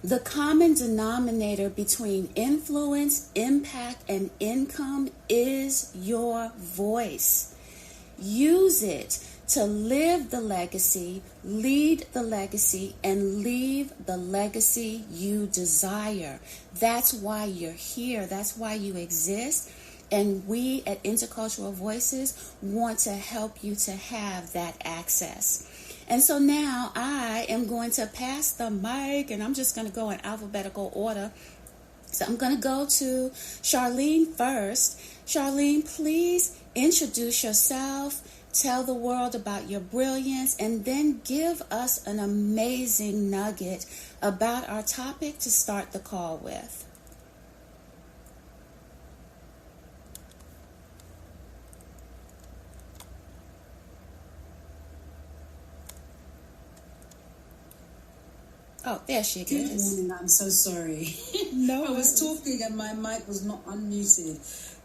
The common denominator between influence, impact, and income is your voice. Use it to live the legacy, lead the legacy, and leave the legacy you desire. That's why you're here. That's why you exist. And we at InterCultural Voices want to help you to have that access. And so now I am going to pass the mic, and I'm just going to go in alphabetical order. So I'm going to go to Charlene first. Charlene, please introduce yourself, tell the world about your brilliance, and then give us an amazing nugget about our topic to start the call with. Oh, there she Good is. morning. I'm so sorry. No, I was talking and my mic was not unmuted.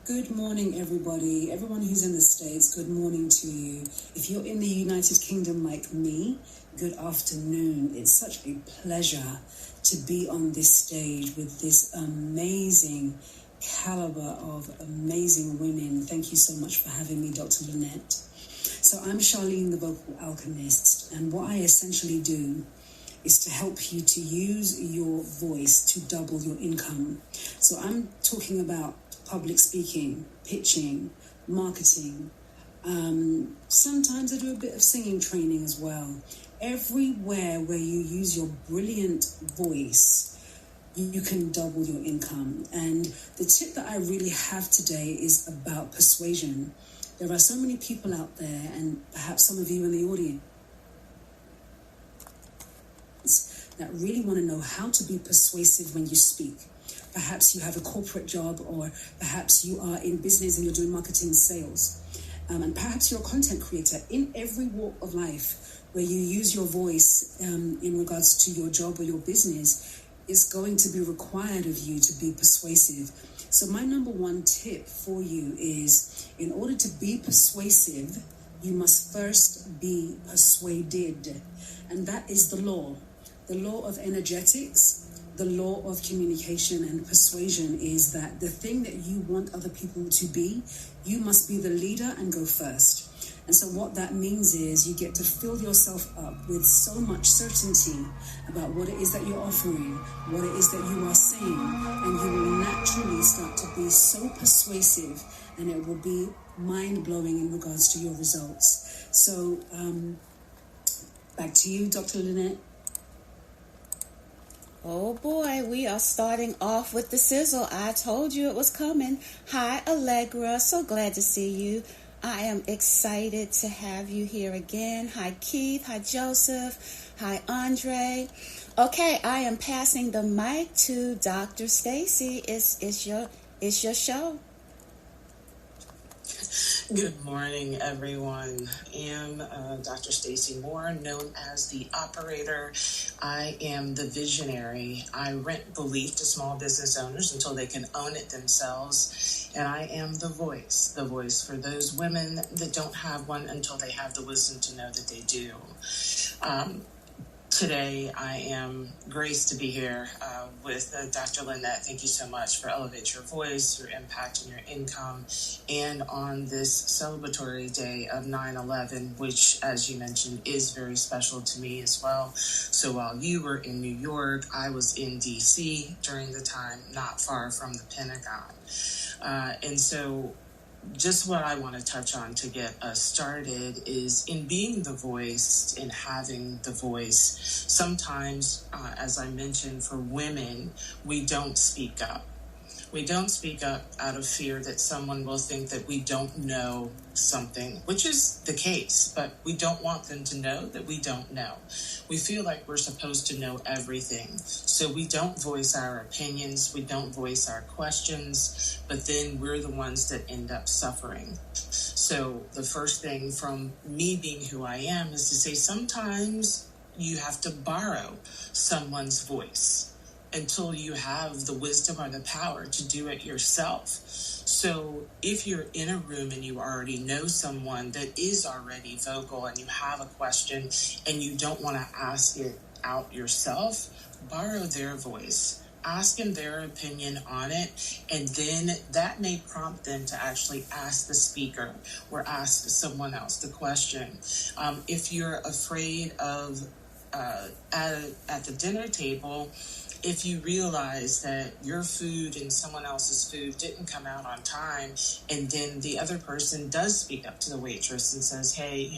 Good morning, everybody. Everyone who's in the States, good morning to you. If you're in the United Kingdom like me, good afternoon. It's such a pleasure to be on this stage with this amazing caliber of amazing women. Thank you so much for having me, Dr. Lynette. So I'm Charlene, the Vocal Alchemist, and what I essentially do is to help you to use your voice to double your income. So I'm talking about public speaking, pitching, marketing. Sometimes I do a bit of singing training as well. Everywhere where you use your brilliant voice, you can double your income. And the tip that I really have today is about persuasion. There are so many people out there, and perhaps some of you in the audience, that really want to know how to be persuasive when you speak. Perhaps you have a corporate job, or perhaps you are in business and you're doing marketing and sales. And perhaps you're a content creator. In every walk of life where you use your voice in regards to your job or your business, is going to be required of you to be persuasive. So my number one tip for you is, in order to be persuasive, you must first be persuaded. And that is the law. The law of energetics, the law of communication and persuasion is that the thing that you want other people to be, you must be the leader and go first. And so what that means is you get to fill yourself up with so much certainty about what it is that you're offering, what it is that you are saying, and you will naturally start to be so persuasive, and it will be mind-blowing in regards to your results. So back to you, Dr. Lynette. Oh boy, we are starting off with the sizzle. I told you it was coming. Hi, Allegra. So glad to see you. I am excited to have you here again. Hi, Keith. Hi, Joseph. Hi, Andre. Okay, I am passing the mic to Dr. Stacy. It's your show. Good morning, everyone. I am Dr. Stacy Moore, known as the operator. I am the visionary. I rent belief to small business owners until they can own it themselves. And I am the voice for those women that don't have one until they have the wisdom to know that they do. Today, I am graced to be here with Dr. Lynette. Thank you so much for Elevate Your Voice, your impact, and your income. And on this celebratory day of 9/11, which, as you mentioned, is very special to me as well. So while you were in New York, I was in D.C. during the time, not far from the Pentagon. And so just what I want to touch on to get us started is in being the voice, in having the voice. Sometimes, as I mentioned, for women, we don't speak up. We don't speak up out of fear that someone will think that we don't know something, which is the case, but we don't want them to know that we don't know. We feel like we're supposed to know everything, so we don't voice our opinions, we don't voice our questions, but then we're the ones that end up suffering. So the first thing from me being who I am is to say sometimes you have to borrow someone's voice until you have the wisdom or the power to do it yourself. So if you're in a room and you already know someone that is already vocal and you have a question and you don't want to ask it out yourself, borrow their voice, ask them their opinion on it, and then that may prompt them to actually ask the speaker or ask someone else the question. If you're afraid of at the dinner table, if you realize that your food and someone else's food didn't come out on time, and then the other person does speak up to the waitress and says, hey,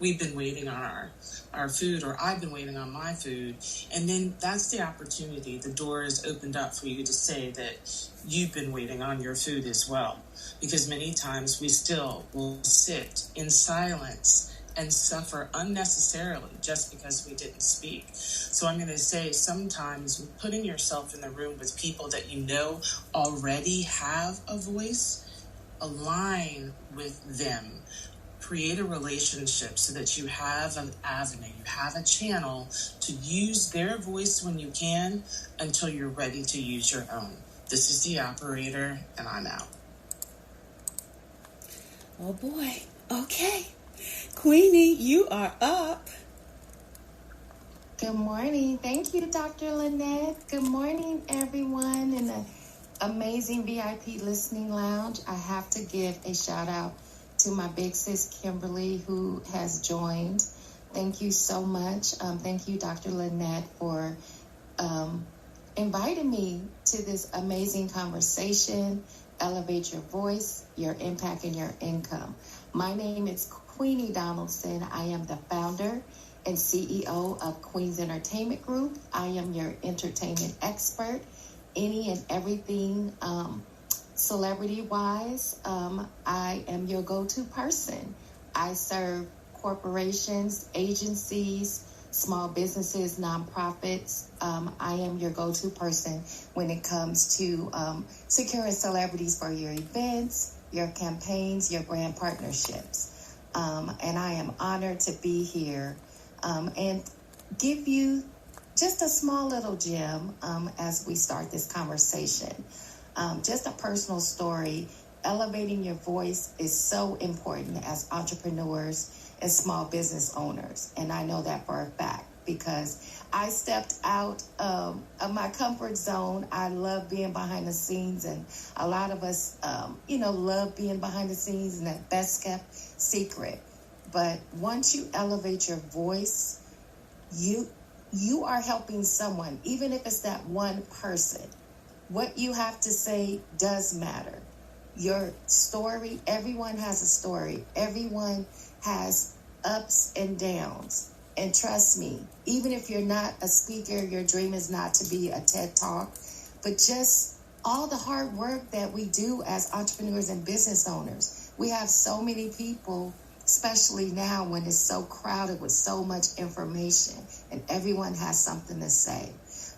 we've been waiting on our food, or I've been waiting on my food, and then that's the opportunity. The door is opened up for you to say that you've been waiting on your food as well, because many times we still will sit in silence and suffer unnecessarily just because we didn't speak. So I'm going to say, sometimes putting yourself in the room with people that you know already have a voice, align with them, create a relationship so that you have an avenue, you have a channel to use their voice when you can until you're ready to use your own. This is the operator, and I'm out. Oh boy. Okay. Queenie, you are up. Good morning. Thank you, Dr. Lynette. Good morning, everyone in the amazing VIP listening lounge. I have to give a shout out to my big sis, Kimberly, who has joined. Thank you so much. Thank you, Dr. Lynette, for inviting me to this amazing conversation. Elevate your voice, your impact, and your income. My name is Queenie Donaldson. I am the founder and CEO of Queens Entertainment Group. I am your entertainment expert, any and everything celebrity-wise. I am your go-to person. I serve corporations, agencies, small businesses, nonprofits. I am your go-to person when it comes to securing celebrities for your events, your campaigns, your brand partnerships. And I am honored to be here and give you just a small little gem as we start this conversation. Just a personal story. Elevating your voice is so important as entrepreneurs and small business owners. And I know that for a fact because I stepped out of my comfort zone. I love being behind the scenes, and a lot of us, love being behind the scenes and that best kept secret. But once you elevate your voice, you are helping someone, even if it's that one person. What you have to say does matter. Your story, everyone has a story. Everyone has ups and downs. And trust me, even if you're not a speaker, your dream is not to be a TED Talk, but just all the hard work that we do as entrepreneurs and business owners. We have so many people, especially now when it's so crowded with so much information and everyone has something to say.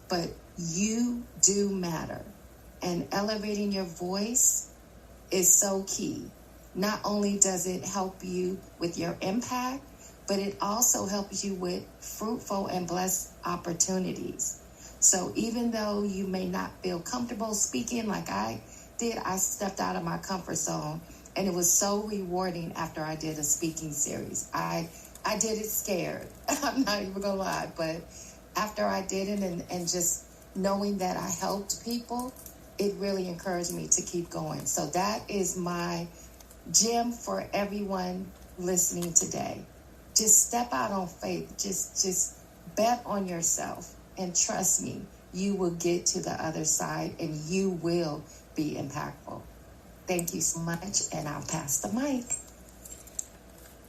But you do matter. And elevating your voice is so key. Not only does it help you with your impact, but it also helps you with fruitful and blessed opportunities. So even though you may not feel comfortable speaking like I did, I stepped out of my comfort zone, and it was so rewarding after I did a speaking series. I did it scared. I'm not even gonna lie, but after I did it and just knowing that I helped people, it really encouraged me to keep going. So that is my gem for everyone listening today. Just step out on faith. Just bet on yourself. And trust me, you will get to the other side and you will be impactful. Thank you so much, and I'll pass the mic.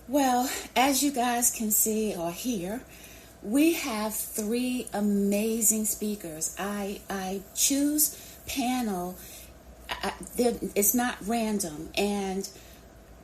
Well, as you guys can see or hear, we have 3 amazing speakers. I choose panel. It's not random. And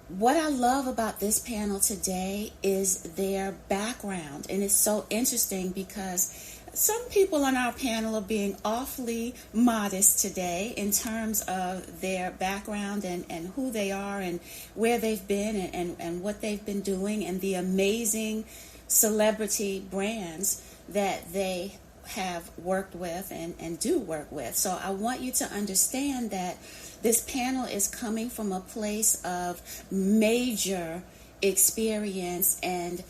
what I love about this panel today is their background. And it's so interesting because some people on our panel are being awfully modest today in terms of their background and who they are and where they've been and what they've been doing and the amazing celebrity brands that they have worked with and do work with. So I want you to understand that this panel is coming from a place of major experience and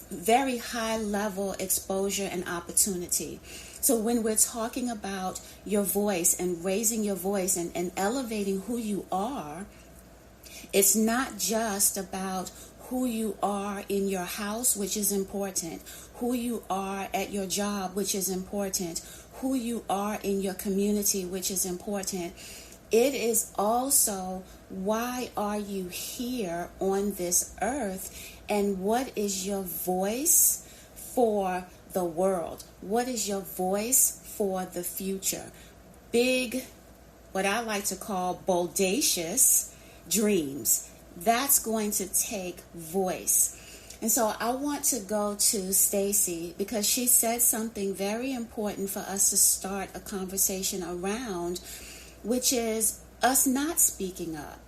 very high level exposure and opportunity. So when we're talking about your voice and raising your voice and elevating who you are, it's not just about who you are in your house, which is important, who you are at your job, which is important, who you are in your community, which is important. It is also, why are you here on this earth, and what is your voice for the world? What is your voice for the future? Big, what I like to call bodacious dreams. That's going to take voice. And so I want to go to Stacy, because she said something very important for us to start a conversation around, which is us not speaking up.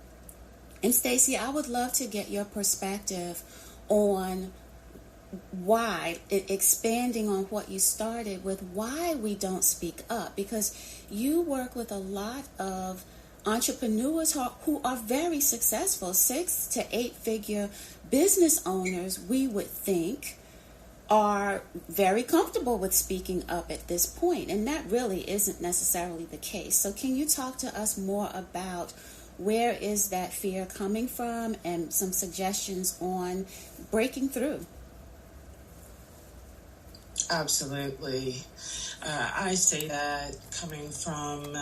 And Stacy, I would love to get your perspective on why, expanding on what you started with, why we don't speak up, because you work with a lot of entrepreneurs who are very successful, 6 to 8 figure business owners, we would think, are very comfortable with speaking up at this point, and that really isn't necessarily the case. So can you talk to us more about where is that fear coming from, and some suggestions on breaking through? Absolutely. I say that coming from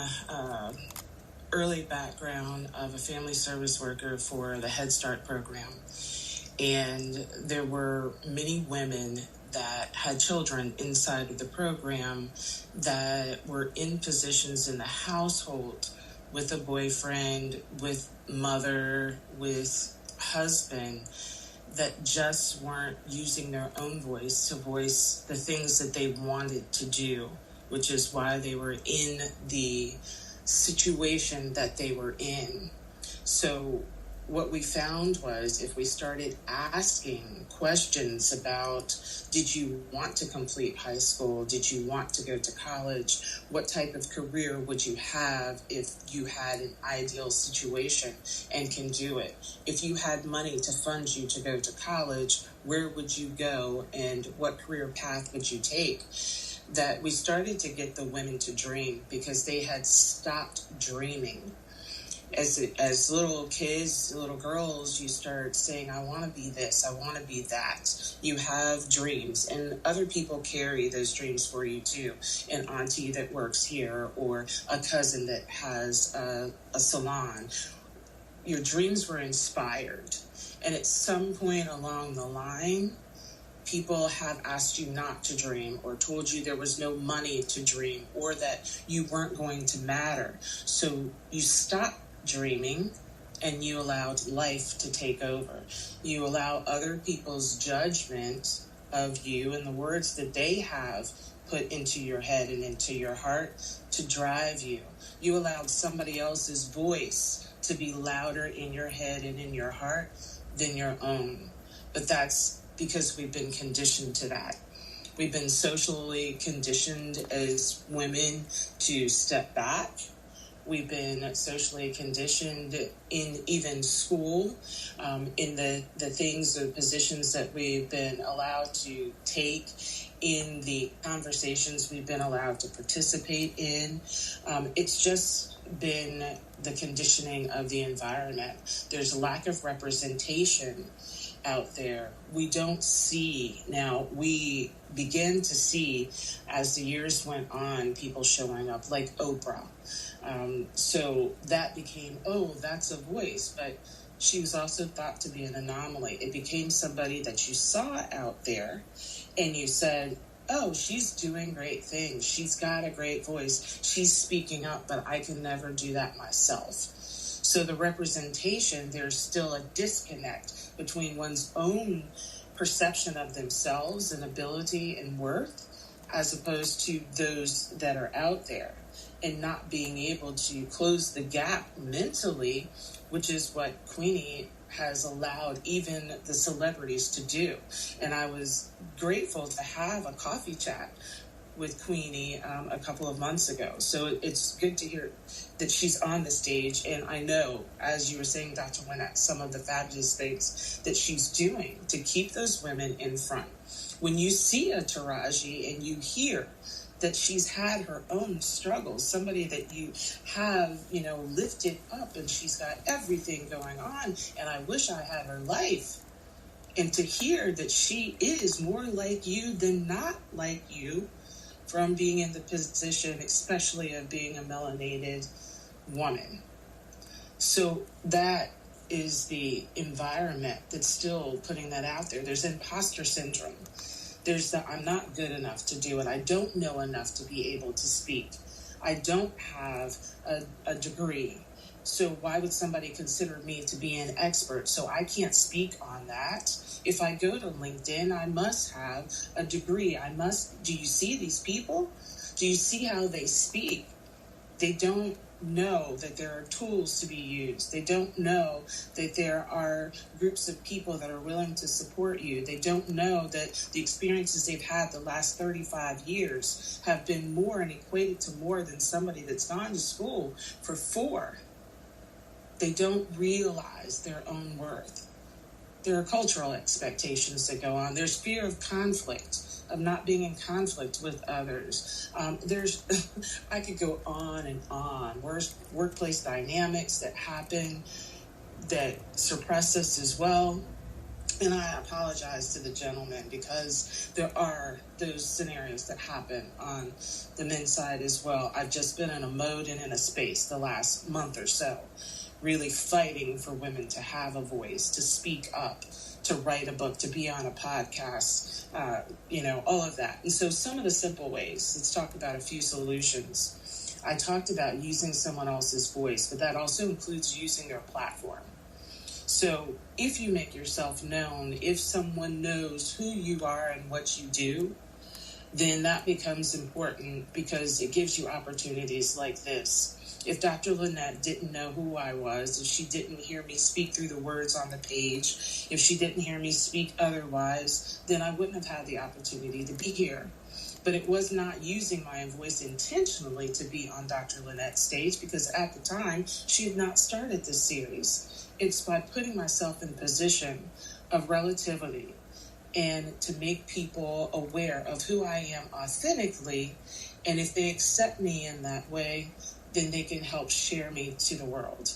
early background of a family service worker for the Head Start program. And there were many women that had children inside of the program that were in positions in the household with a boyfriend, with mother, with husband, that just weren't using their own voice to voice the things that they wanted to do, which is why they were in the situation that they were in. So what we found was, if we started asking questions about, did you want to complete high school? Did you want to go to college? What type of career would you have if you had an ideal situation and can do it? If you had money to fund you to go to college, where would you go, and what career path would you take? That we started to get the women to dream, because they had stopped dreaming. As little kids, little girls, you start saying, I want to be this, I want to be that. You have dreams, and other people carry those dreams for you too. An auntie that works here, or a cousin that has a salon. Your dreams were inspired. And at some point along the line, people have asked you not to dream, or told you there was no money to dream, or that you weren't going to matter. So you stopped dreaming, and you allowed life to take over. You allow other people's judgment of you and the words that they have put into your head and into your heart to drive you. You allowed somebody else's voice to be louder in your head and in your heart than your own. But that's because we've been conditioned to that. We've been socially conditioned as women to step back. We've been socially conditioned in even school, in the things, the positions that we've been allowed to take, in the conversations we've been allowed to participate in. It's just been the conditioning of the environment. There's a lack of representation out there. We don't see, now we begin to see as the years went on, people showing up like Oprah. So that became, oh, that's a voice, but she was also thought to be an anomaly. It became somebody that you saw out there and you said, oh, she's doing great things. She's got a great voice. She's speaking up, but I can never do that myself. So the representation, there's still a disconnect between one's own perception of themselves and ability and worth, as opposed to those that are out there, and not being able to close the gap mentally, which is what Queenie has allowed even the celebrities to do. And I was grateful to have a coffee chat with Queenie a couple of months ago. So it's good to hear that she's on the stage. And I know, as you were saying, Dr. Winnett, some of the fabulous things that she's doing to keep those women in front. When you see a Taraji and you hear that she's had her own struggles, somebody that you have, lifted up, and she's got everything going on, and I wish I had her life. And to hear that she is more like you than not like you, from being in the position, especially of being a melanated woman. So that is the environment that's still putting that out there. There's imposter syndrome. There's the I'm not good enough to do it. I don't know enough to be able to speak. I don't have a degree. So why would somebody consider me to be an expert? So I can't speak on that. If I go to LinkedIn, I must have a degree. Do you see these people? Do you see how they speak? They don't know that there are tools to be used. They don't know that there are groups of people that are willing to support you. They don't know that the experiences they've had the last 35 years have been more and equated to more than somebody that's gone to school for 4. They don't realize their own worth. There are cultural expectations that go on. There's fear of conflict, of not being in conflict with others. I could go on and on. Workplace dynamics that happen that suppress us as well. And I apologize to the gentleman, because there are those scenarios that happen on the men's side as well. I've just been in a mode and in a space the last month or so, really fighting for women to have a voice, to speak up, to write a book, to be on a podcast, all of that. And so some of the simple ways, let's talk about a few solutions. I talked about using someone else's voice, but that also includes using their platform. So if you make yourself known, if someone knows who you are and what you do, then that becomes important, because it gives you opportunities like this. If Dr. Lynette didn't know who I was, if she didn't hear me speak through the words on the page, if she didn't hear me speak otherwise, then I wouldn't have had the opportunity to be here. But it was not using my voice intentionally to be on Dr. Lynette's stage, because at the time, she had not started this series. It's by putting myself in position of relativity and to make people aware of who I am authentically. And if they accept me in that way, then they can help share me to the world.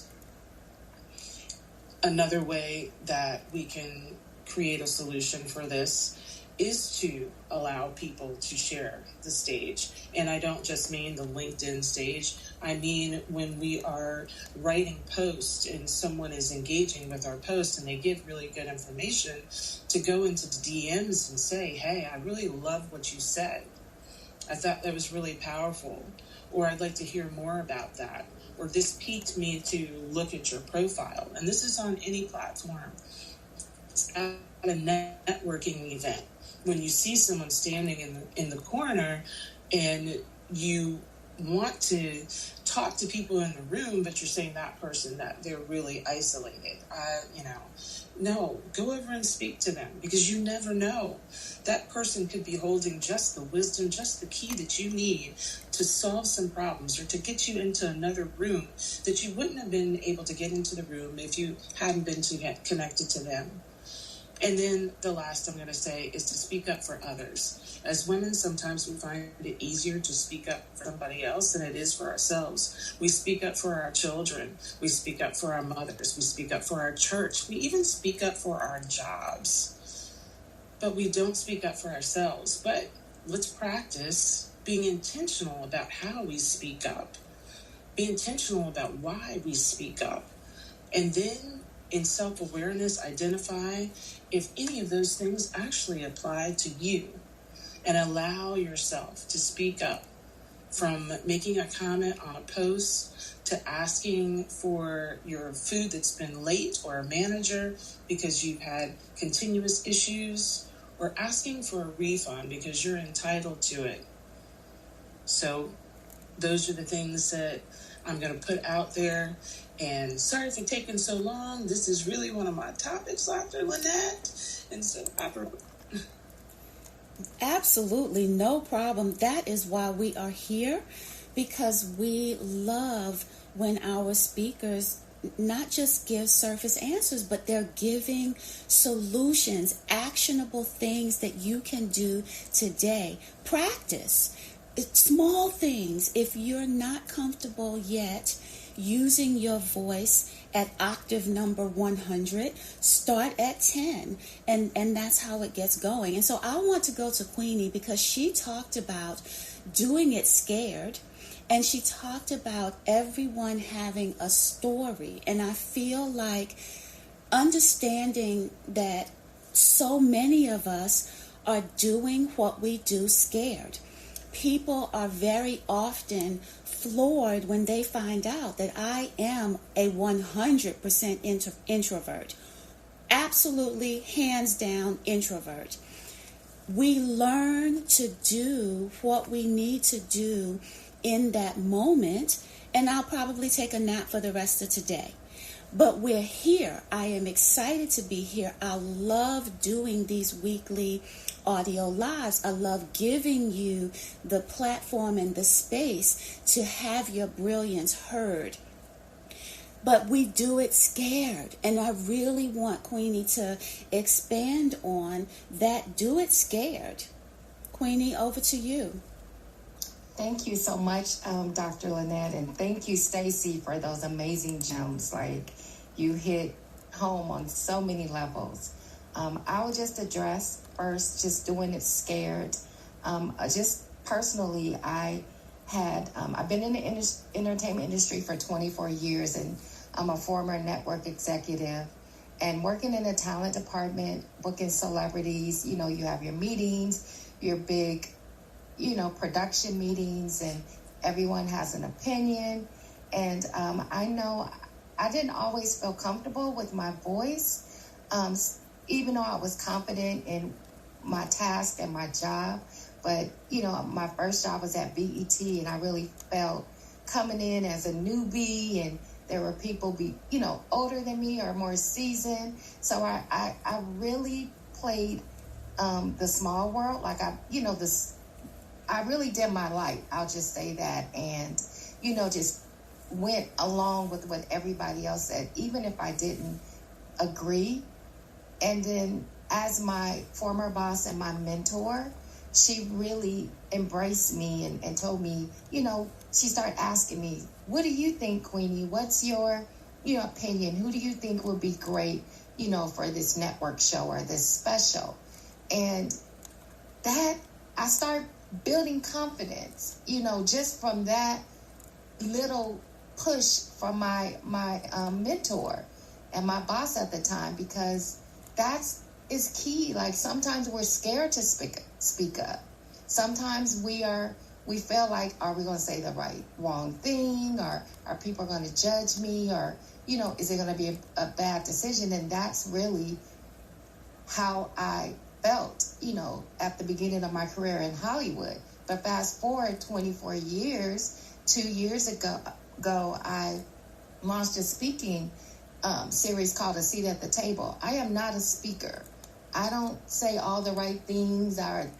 Another way that we can create a solution for this is to allow people to share the stage. And I don't just mean the LinkedIn stage. I mean when we are writing posts and someone is engaging with our post and they give really good information, to go into the DMs and say, hey, I really love what you said. I thought that was really powerful. Or I'd like to hear more about that. Or this piqued me to look at your profile. And this is on any platform. It's at a networking event. When you see someone standing in the corner and you want to talk to people in the room, but you're saying that person that they're really isolated. No, go over and speak to them, because you never know. That person could be holding just the wisdom, just the key that you need to solve some problems, or to get you into another room that you wouldn't have been able to get into the room if you hadn't been connected to them. And then the last I'm going to say is to speak up for others. As women, sometimes we find it easier to speak up for somebody else than it is for ourselves. We speak up for our children. We speak up for our mothers. We speak up for our church. We even speak up for our jobs. But we don't speak up for ourselves. But let's practice being intentional about how we speak up. Be intentional about why we speak up. And then in self-awareness, identify if any of those things actually apply to you, and allow yourself to speak up, from making a comment on a post to asking for your food that's been late, or a manager because you've had continuous issues, or asking for a refund because you're entitled to it. So those are the things that I'm going to put out there. And sorry for taking so long. This is really one of my topics, Dr. Lynette. And so Absolutely, no problem. That is why we are here, because we love when our speakers not just give surface answers, but they're giving solutions, actionable things that you can do today. Practice. It's small things. If you're not comfortable yet using your voice at octave number 100, start at 10, and that's how it gets going. And so I want to go to Queenie because she talked about doing it scared, and she talked about everyone having a story. And I feel like understanding that so many of us are doing what we do scared. People are very often floored when they find out that I am a 100% introvert. Absolutely, hands down, introvert. We learn to do what we need to do in that moment, and I'll probably take a nap for the rest of today. But we're here. I am excited to be here. I love doing these weekly audio lives. I love giving you the platform and the space to have your brilliance heard. But we do it scared. And I really want Queenie to expand on that. Do it scared. Queenie, over to you. Thank you so much, Dr. Lynette, and thank you, Stacy, for those amazing gems. Like, you hit home on so many levels. I will just address first, just doing it scared. Just personally, I've been in the entertainment industry for 24 years, and I'm a former network executive. And working in the talent department, booking celebrities, you have your meetings, your big production meetings, and everyone has an opinion. And I know I didn't always feel comfortable with my voice, even though I was confident in my task and my job. But, my first job was at BET, and I really felt coming in as a newbie, and there were people older than me or more seasoned. So I really played the small world. Like I really did my light, I'll just say that, and, just went along with what everybody else said, even if I didn't agree. And then as my former boss and my mentor, she really embraced me and told me, she started asking me, what do you think, Queenie? What's your opinion? Who do you think would be great, for this network show or this special? And that, I started building confidence, just from that little push from my mentor and my boss at the time, because is key. Like, sometimes we're scared to speak up. Sometimes we feel like, are we going to say the wrong thing, or are people going to judge me, or is it going to be a bad decision? And that's really how I felt, at the beginning of my career in Hollywood. But fast forward 24 years, 2 years ago, I launched a speaking series called A Seat at the Table. I am not a speaker. I don't say all the right things or,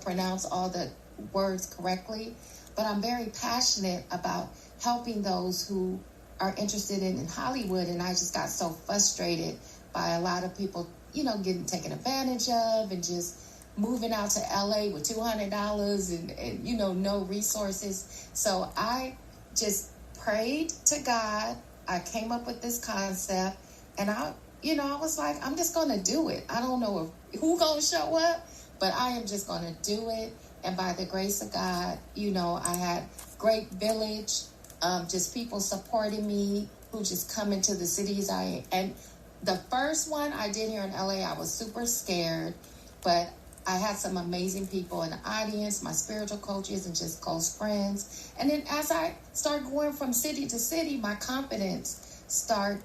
pronounce all the words correctly, but I'm very passionate about helping those who are interested in Hollywood. And I just got so frustrated by a lot of people, getting taken advantage of and just moving out to LA with $200 and no resources. So I just prayed to God. I came up with this concept, and I was like, I'm just going to do it. I don't know who's going to show up, but I am just going to do it. And by the grace of God, I had great village, just people supporting me who just come into the cities and the first one I did here in LA, I was super scared, but I had some amazing people in the audience, my spiritual coaches and just close friends. And then as I start going from city to city, my confidence start,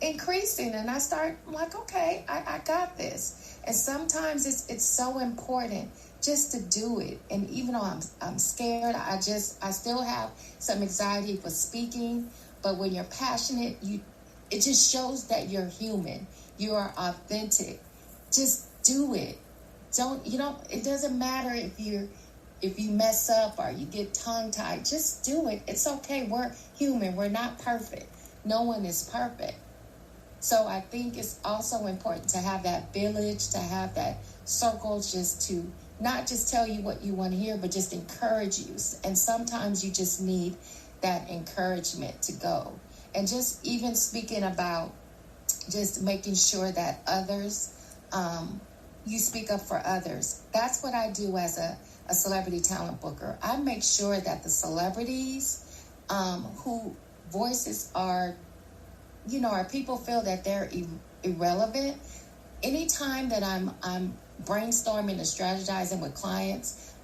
increasing. And I start like, okay, I got this. And sometimes it's so important just to do it. And even though I'm scared, I still have some anxiety for speaking. But when you're passionate, it just shows that you're human. You are authentic. Just do it. It doesn't matter if you mess up or you get tongue-tied. Just do it. It's okay. We're human. We're not perfect. No one is perfect. So I think it's also important to have that village, to have that circle, just to not just tell you what you want to hear, but just encourage you. And sometimes you just need that encouragement to go. And just even speaking about just making sure that others, you speak up for others. That's what I do as a celebrity talent booker. I make sure that the celebrities who voices are, or people feel that they're irrelevant. Anytime that I'm brainstorming and strategizing with clients,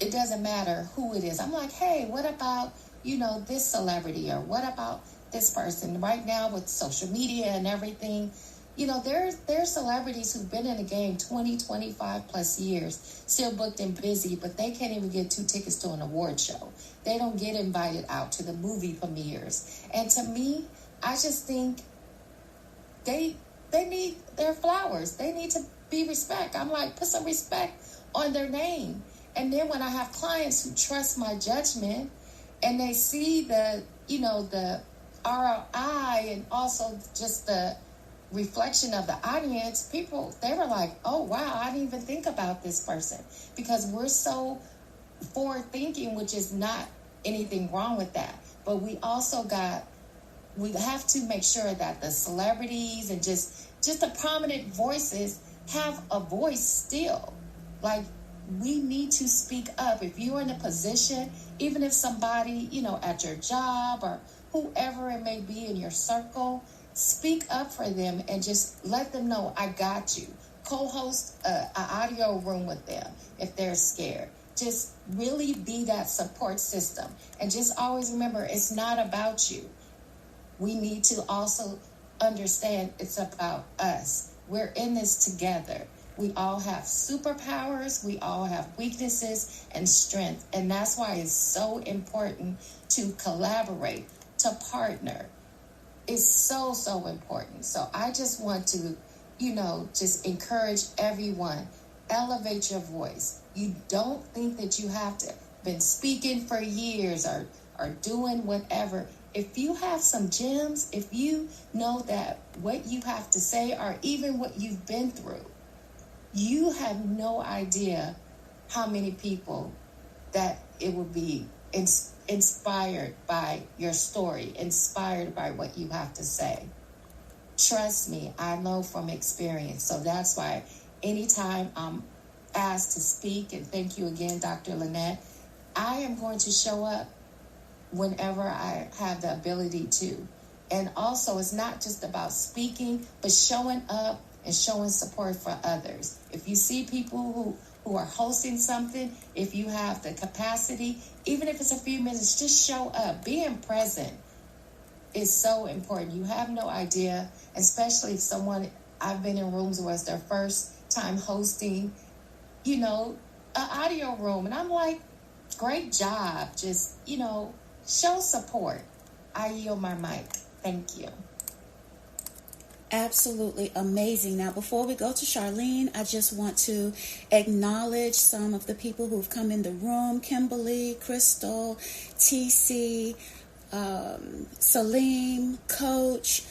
it doesn't matter who it is. I'm like, hey, what about, this celebrity, or what about this person? Right now with social media and everything, there's celebrities who've been in the game 20, 25 plus years, still booked and busy, but they can't even get 2 tickets to an award show. They don't get invited out to the movie premieres. And to me, I just think they need their flowers. They need to be respect. I'm like, put some respect on their name. And then when I have clients who trust my judgment and they see the ROI and also just the reflection of the audience, people, they were like, oh, wow, I didn't even think about this person. Because we're so forward thinking, which is not anything wrong with that. But we also we have to make sure that the celebrities and just the prominent voices have a voice still. Like, we need to speak up. If you're in a position, even if somebody, at your job or whoever it may be in your circle, speak up for them and just let them know, I got you. Co-host an audio room with them if they're scared. Just really be that support system. And just always remember, it's not about you. We need to also understand it's about us. We're in this together. We all have superpowers. We all have weaknesses and strength. And that's why it's so important to collaborate, to partner. It's so, so important. So I just want to, just encourage everyone, elevate your voice. You don't think that you have to been speaking for years or doing whatever. If you have some gems, if you know that what you have to say or even what you've been through, you have no idea how many people that it will be inspired by your story, inspired by what you have to say. Trust me, I know from experience. So that's why anytime I'm asked to speak, and thank you again, Dr. Lynette, I am going to show up whenever I have the ability to. And also, it's not just about speaking, but showing up and showing support for others. If you see people who are hosting something, if you have the capacity, even if it's a few minutes, just show up. Being present is so important. You have no idea, especially if I've been in rooms where it's their first time hosting, an audio room. And I'm like, great job. Just, show support. I yield my mic. Thank you. Absolutely amazing. Now, before we go to Charlene, I just want to acknowledge some of the people who've come in the room. Kimberly, Crystal, TC, Salim, Coach.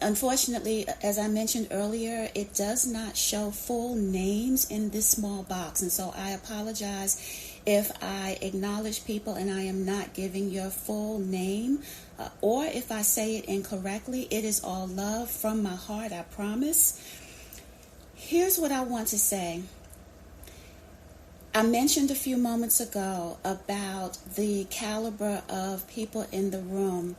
Unfortunately, as I mentioned earlier, it does not show full names in this small box. And so I apologize if I acknowledge people and I am not giving your full name, or if I say it incorrectly. It is all love from my heart, I promise. Here's what I want to say. I mentioned a few moments ago about the caliber of people in the room.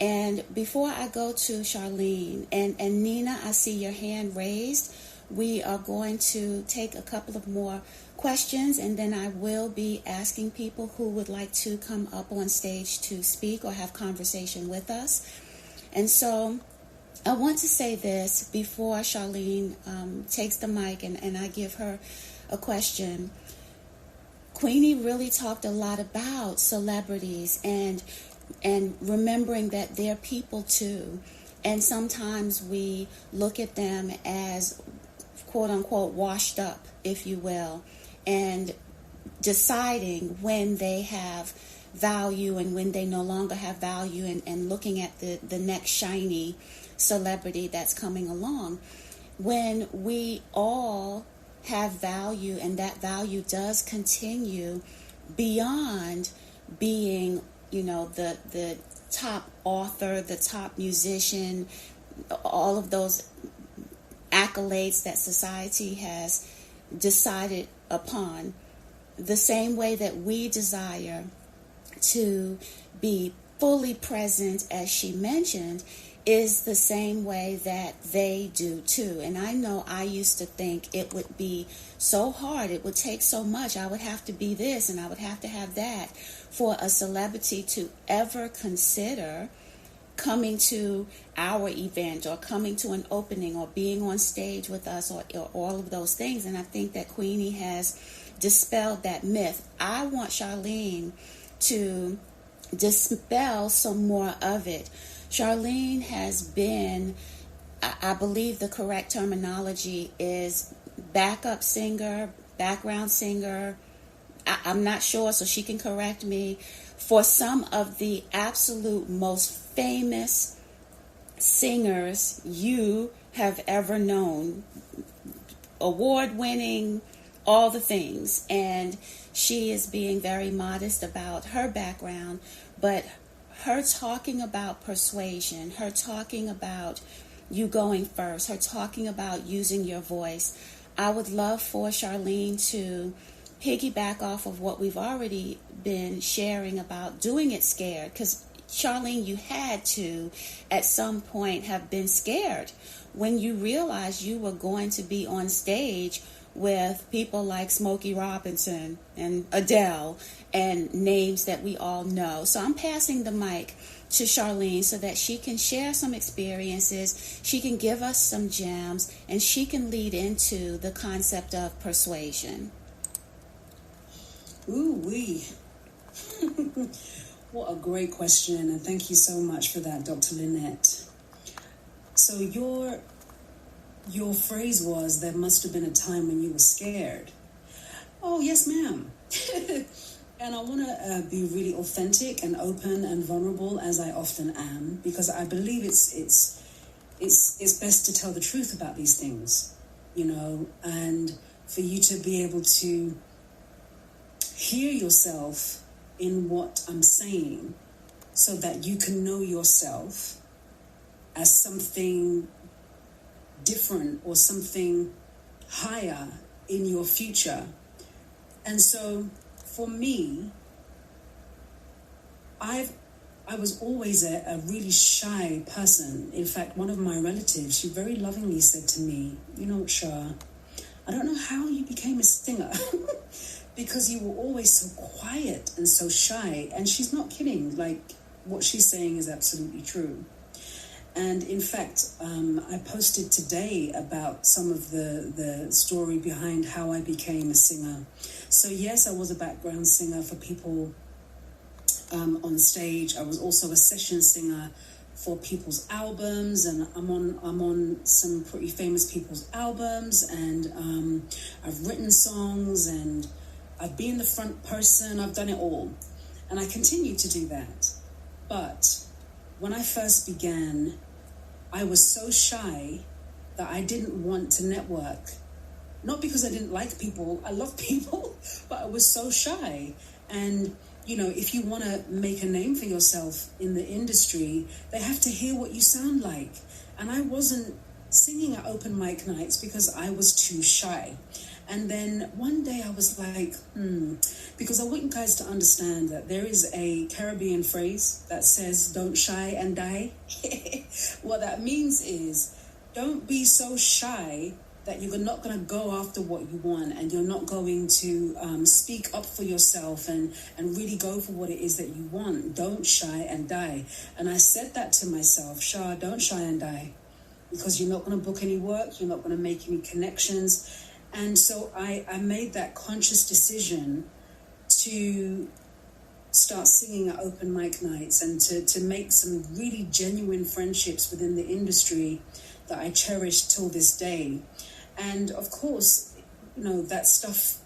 And before I go to Charlene, and Nina, I see your hand raised. We are going to take a couple of more questions, and then I will be asking people who would like to come up on stage to speak or have conversation with us. And so I want to say this before Charlene takes the mic and I give her a question. Queenie really talked a lot about celebrities and remembering that they're people too. And sometimes we look at them as quote unquote washed up, if you will, and deciding when they have value and when they no longer have value, and looking at the next shiny celebrity that's coming along, when we all have value, and that value does continue beyond being, the top author, the top musician, all of those accolades that society has decided upon. The same way that we desire to be fully present, as she mentioned, is the same way that they do too. And I know I used to think it would be so hard, it would take so much, I would have to be this and I would have to have that for a celebrity to ever consider coming to our event or coming to an opening or being on stage with us, or all of those things. And I think that Queenie has dispelled that myth. I want Charlene to dispel some more of it. Charlene has been, I believe the correct terminology is backup singer, background singer. I'm not sure, so she can correct me, for some of the absolute most famous singers you have ever known. Award-winning, all the things. And she is being very modest about her background, but her talking about persuasion, her talking about you going first, her talking about using your voice. I would love for Charlene to piggyback off of what we've already been sharing about doing it scared. Because Charlene, you had to, at some point, have been scared when you realized you were going to be on stage with people like Smokey Robinson and Adele and names that we all know. So I'm passing the mic to Charlene so that she can share some experiences, she can give us some gems, and she can lead into the concept of persuasion. Ooh-wee. What a great question, and thank you so much for that, Dr. Lynette. So your phrase was, there must have been a time when you were scared. Oh, yes, ma'am. And I want to be really authentic and open and vulnerable, as I often am, because I believe it's best to tell the truth about these things, and for you to be able to hear yourself in what I'm saying so that you can know yourself as something different or something higher in your future. And so for me, I was always a really shy person. In fact, one of my relatives, she very lovingly said to me, Shah, I don't know how you became a singer because you were always so quiet and so shy. And she's not kidding. Like, what she's saying is absolutely true. And in fact, I posted today about some of the story behind how I became a singer. So yes, I was a background singer for people on stage. I was also a session singer for people's albums, and I'm on some pretty famous people's albums, and I've written songs, and I've been the front person. I've done it all, and I continue to do that. But when I first began, I was so shy that I didn't want to network. Not because I didn't like people, I love people, but I was so shy. And, if you want to make a name for yourself in the industry, they have to hear what you sound like. And I wasn't singing at open mic nights because I was too shy. And then one day I was like, because I want you guys to understand that there is a Caribbean phrase that says, don't shy and die. What that means is, don't be so shy that you're not going to go after what you want, and you're not going to speak up for yourself and really go for what it is that you want. Don't shy and die. And I said that to myself, Shah, don't shy and die, because you're not going to book any work, you're not going to make any connections. And so I made that conscious decision to start singing at open mic nights and to make some really genuine friendships within the industry that I cherish till this day. And of course, that stuff,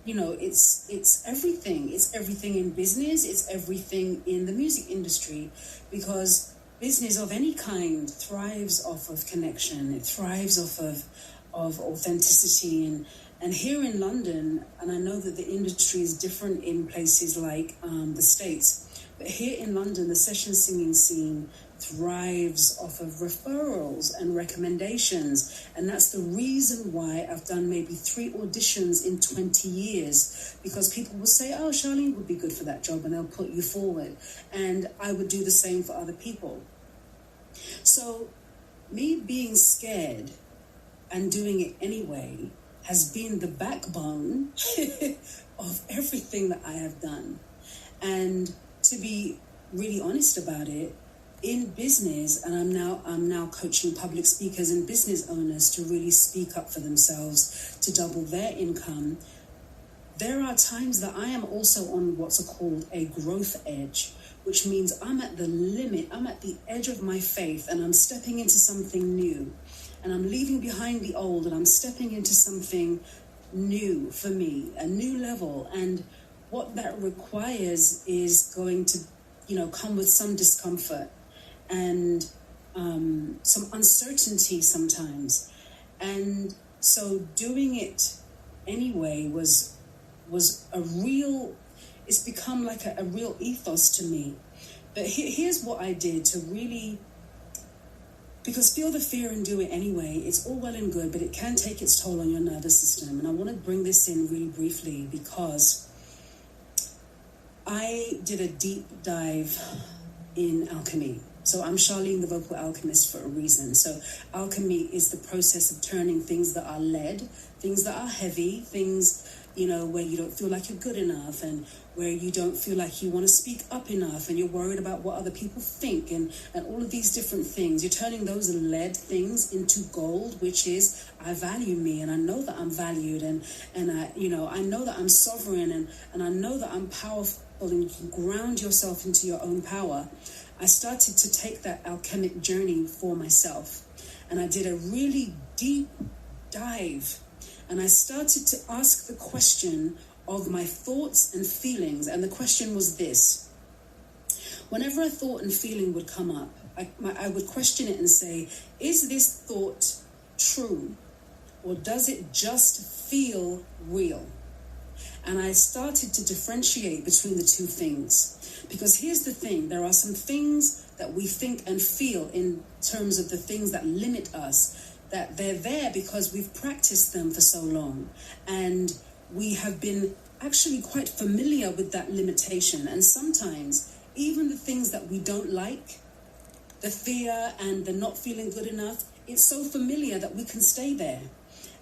it's everything. It's everything in business. It's everything in the music industry, because business of any kind thrives off of connection. It thrives off of authenticity And here in London, and I know that the industry is different in places like the States, but here in London, the session singing scene thrives off of referrals and recommendations. And that's the reason why I've done maybe 3 auditions in 20 years, because people will say, oh, Charlene would be good for that job, and they'll put you forward. And I would do the same for other people. So me being scared and doing it anyway has been the backbone of everything that I have done. And to be really honest about it, in business, and I'm now coaching public speakers and business owners to really speak up for themselves, to double their income. There are times that I am also on what's called a growth edge, which means I'm at the limit, I'm at the edge of my faith, and I'm stepping into something new. And I'm leaving behind the old, and I'm stepping into something new for me, a new level. And what that requires is going to, come with some discomfort and some uncertainty sometimes. And so doing it anyway was it's become like a real ethos to me. But here's what I did to really, because feel the fear and do it anyway, it's all well and good, but it can take its toll on your nervous system. And I want to bring this in really briefly because I did a deep dive in alchemy. So I'm Charlene, the vocal alchemist, for a reason. So alchemy is the process of turning things that are lead, things that are heavy, things, where you don't feel like you're good enough, and where you don't feel like you want to speak up enough, and you're worried about what other people think, and all of these different things. You're turning those lead things into gold, which is, I value me, and I know that I'm valued, and I know that I'm sovereign, and I know that I'm powerful, and you can ground yourself into your own power. I started to take that alchemic journey for myself, and I did a really deep dive. And I started to ask the question of my thoughts and feelings. And the question was this. Whenever a thought and feeling would come up, I would question it and say, is this thought true? Or does it just feel real? And I started to differentiate between the two things. Because here's the thing. There are some things that we think and feel in terms of the things that limit us, that they're there because we've practiced them for so long, and we have been actually quite familiar with that limitation. And sometimes even the things that we don't like, the fear and the not feeling good enough, it's so familiar that we can stay there.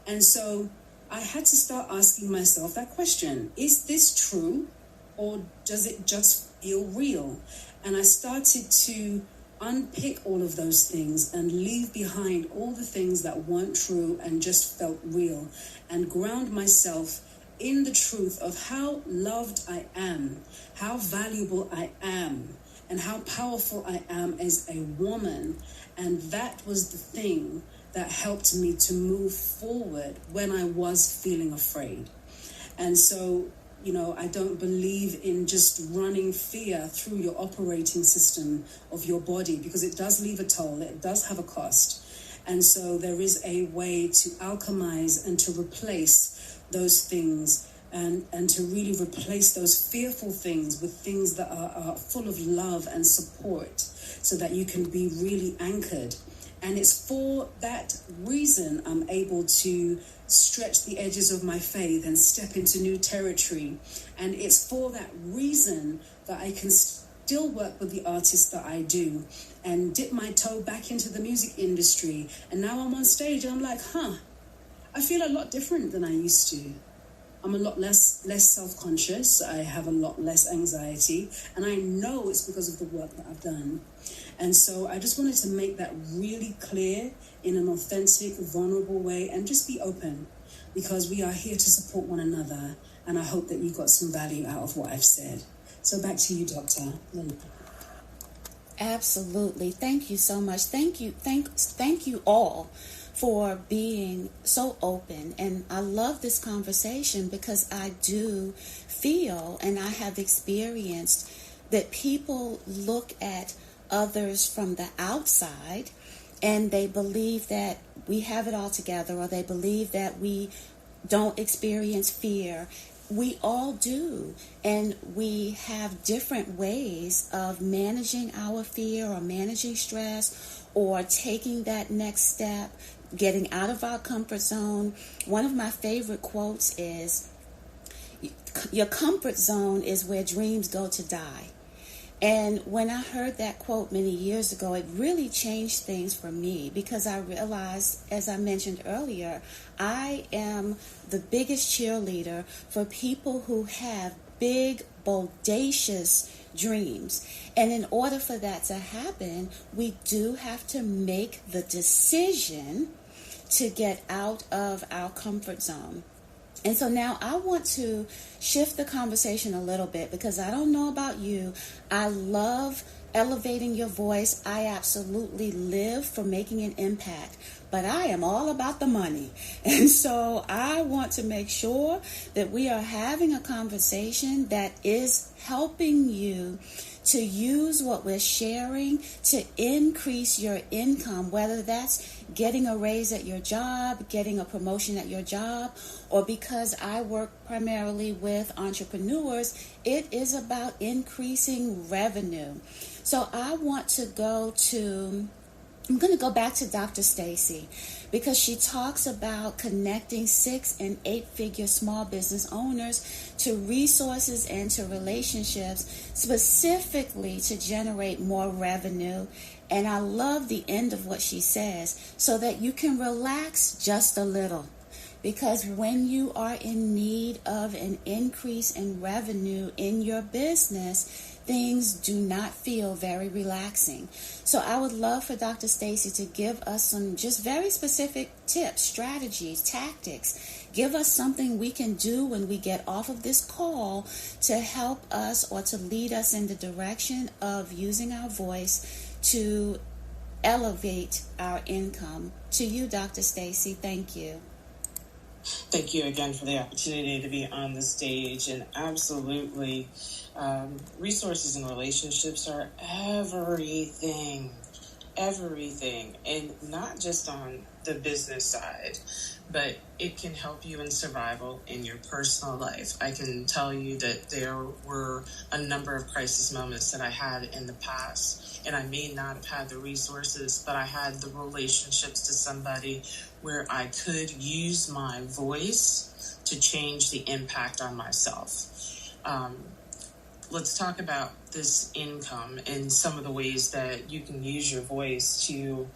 And so I had to start asking myself that question, is this true, or does it just feel real? And I started to unpick all of those things and leave behind all the things that weren't true and just felt real, and ground myself in the truth of how loved I am, how valuable I am, and how powerful I am as a woman. And that was the thing that helped me to move forward when I was feeling afraid. And so, I don't believe in just running fear through your operating system of your body, because it does leave a toll, it does have a cost. And so there is a way to alchemize and to replace those things, and to really replace those fearful things with things that are full of love and support, so that you can be really anchored. And it's for that reason I'm able to stretch the edges of my faith and step into new territory. And it's for that reason that I can still work with the artists that I do and dip my toe back into the music industry. And now I'm on stage and I'm like, I feel a lot different than I used to. I'm a lot less self-conscious. I have a lot less anxiety. And I know it's because of the work that I've done. And so I just wanted to make that really clear in an authentic, vulnerable way, and just be open, because we are here to support one another. And I hope that you got some value out of what I've said. So back to you, Dr. Absolutely. Thank you so much. Thank you all for being so open. And I love this conversation because I do feel, and I have experienced, that people look at others from the outside and they believe that we have it all together, or they believe that we don't experience fear. We all do, and we have different ways of managing our fear or managing stress or taking that next step, getting out of our comfort zone. One of my favorite quotes is, your comfort zone is where dreams go to die. And when I heard that quote many years ago, it really changed things for me, because I realized, as I mentioned earlier, I am the biggest cheerleader for people who have big, bodacious dreams. And in order for that to happen, we do have to make the decision to get out of our comfort zone. And so now I want to shift the conversation a little bit, because I don't know about you. I love elevating your voice. I absolutely live for making an impact, but I am all about the money. And so I want to make sure that we are having a conversation that is helping you to use what we're sharing to increase your income, whether that's getting a raise at your job, getting a promotion at your job, or because I work primarily with entrepreneurs, it is about increasing revenue. So I'm going to go back to Dr. Stacy, because she talks about connecting 6- and 8-figure small business owners to resources and to relationships, specifically to generate more revenue. And I love the end of what she says, so that you can relax just a little. Because when you are in need of an increase in revenue in your business, things do not feel very relaxing. So I would love for Dr. Stacy to give us some just very specific tips, strategies, tactics. Give us something we can do when we get off of this call to help us or to lead us in the direction of using our voice to elevate our income. To you, Dr. Stacy, thank you. Thank you again for the opportunity to be on the stage. And absolutely, resources and relationships are everything, and not just on the business side, but it can help you in survival in your personal life. I can tell you that there were a number of crisis moments that I had in the past, and I may not have had the resources, but I had the relationships to somebody where I could use my voice to change the impact on myself. Let's talk about this income and some of the ways that you can use your voice to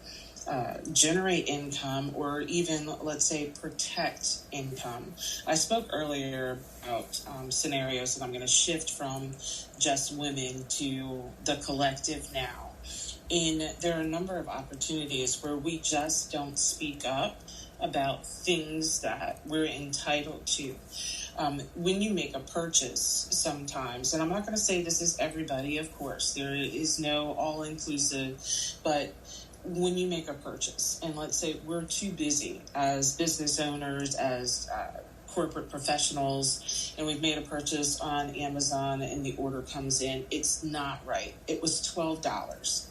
generate income, or even, let's say, protect income. I spoke earlier about scenarios, and I'm going to shift from just women to the collective now. And there are a number of opportunities where we just don't speak up about things that we're entitled to. When you make a purchase sometimes, and I'm not going to say this is everybody, of course, there is no all-inclusive, but when you make a purchase, and let's say we're too busy as business owners, as corporate professionals, and we've made a purchase on Amazon and the order comes in, it's not right. It was $12.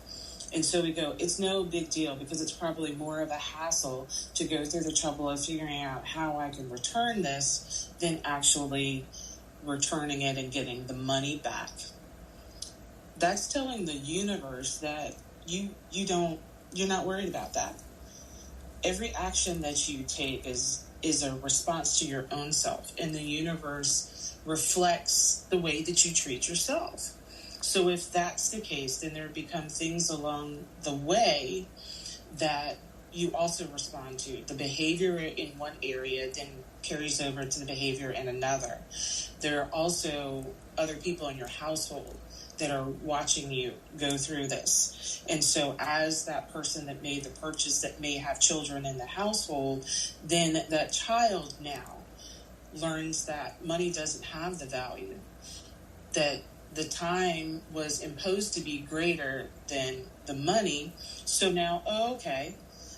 And so we go, it's no big deal, because it's probably more of a hassle to go through the trouble of figuring out how I can return this than actually returning it and getting the money back. That's telling the universe that you're not worried about that. Every action that you take is a response to your own self, and the universe reflects the way that you treat yourself. So if that's the case, then there become things along the way that you also respond to. The behavior in one area then carries over to the behavior in another. There are also other people in your household that are watching you go through this. And so as that person that made the purchase that may have children in the household, then that child now learns that money doesn't have the value, that the time was imposed to be greater than the money. So now, okay,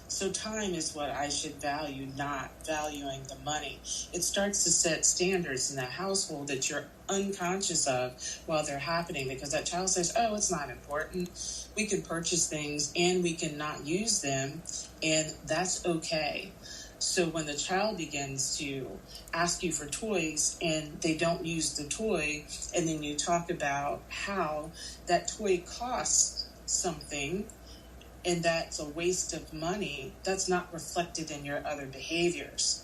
so time is what I should value, not valuing the money. It starts to set standards in that household that you're unconscious of while they're happening, because that child says, oh, it's not important. We can purchase things and we can not use them, and that's okay. So when the child begins to ask you for toys and they don't use the toy, and then you talk about how that toy costs something and that's a waste of money, that's not reflected in your other behaviors.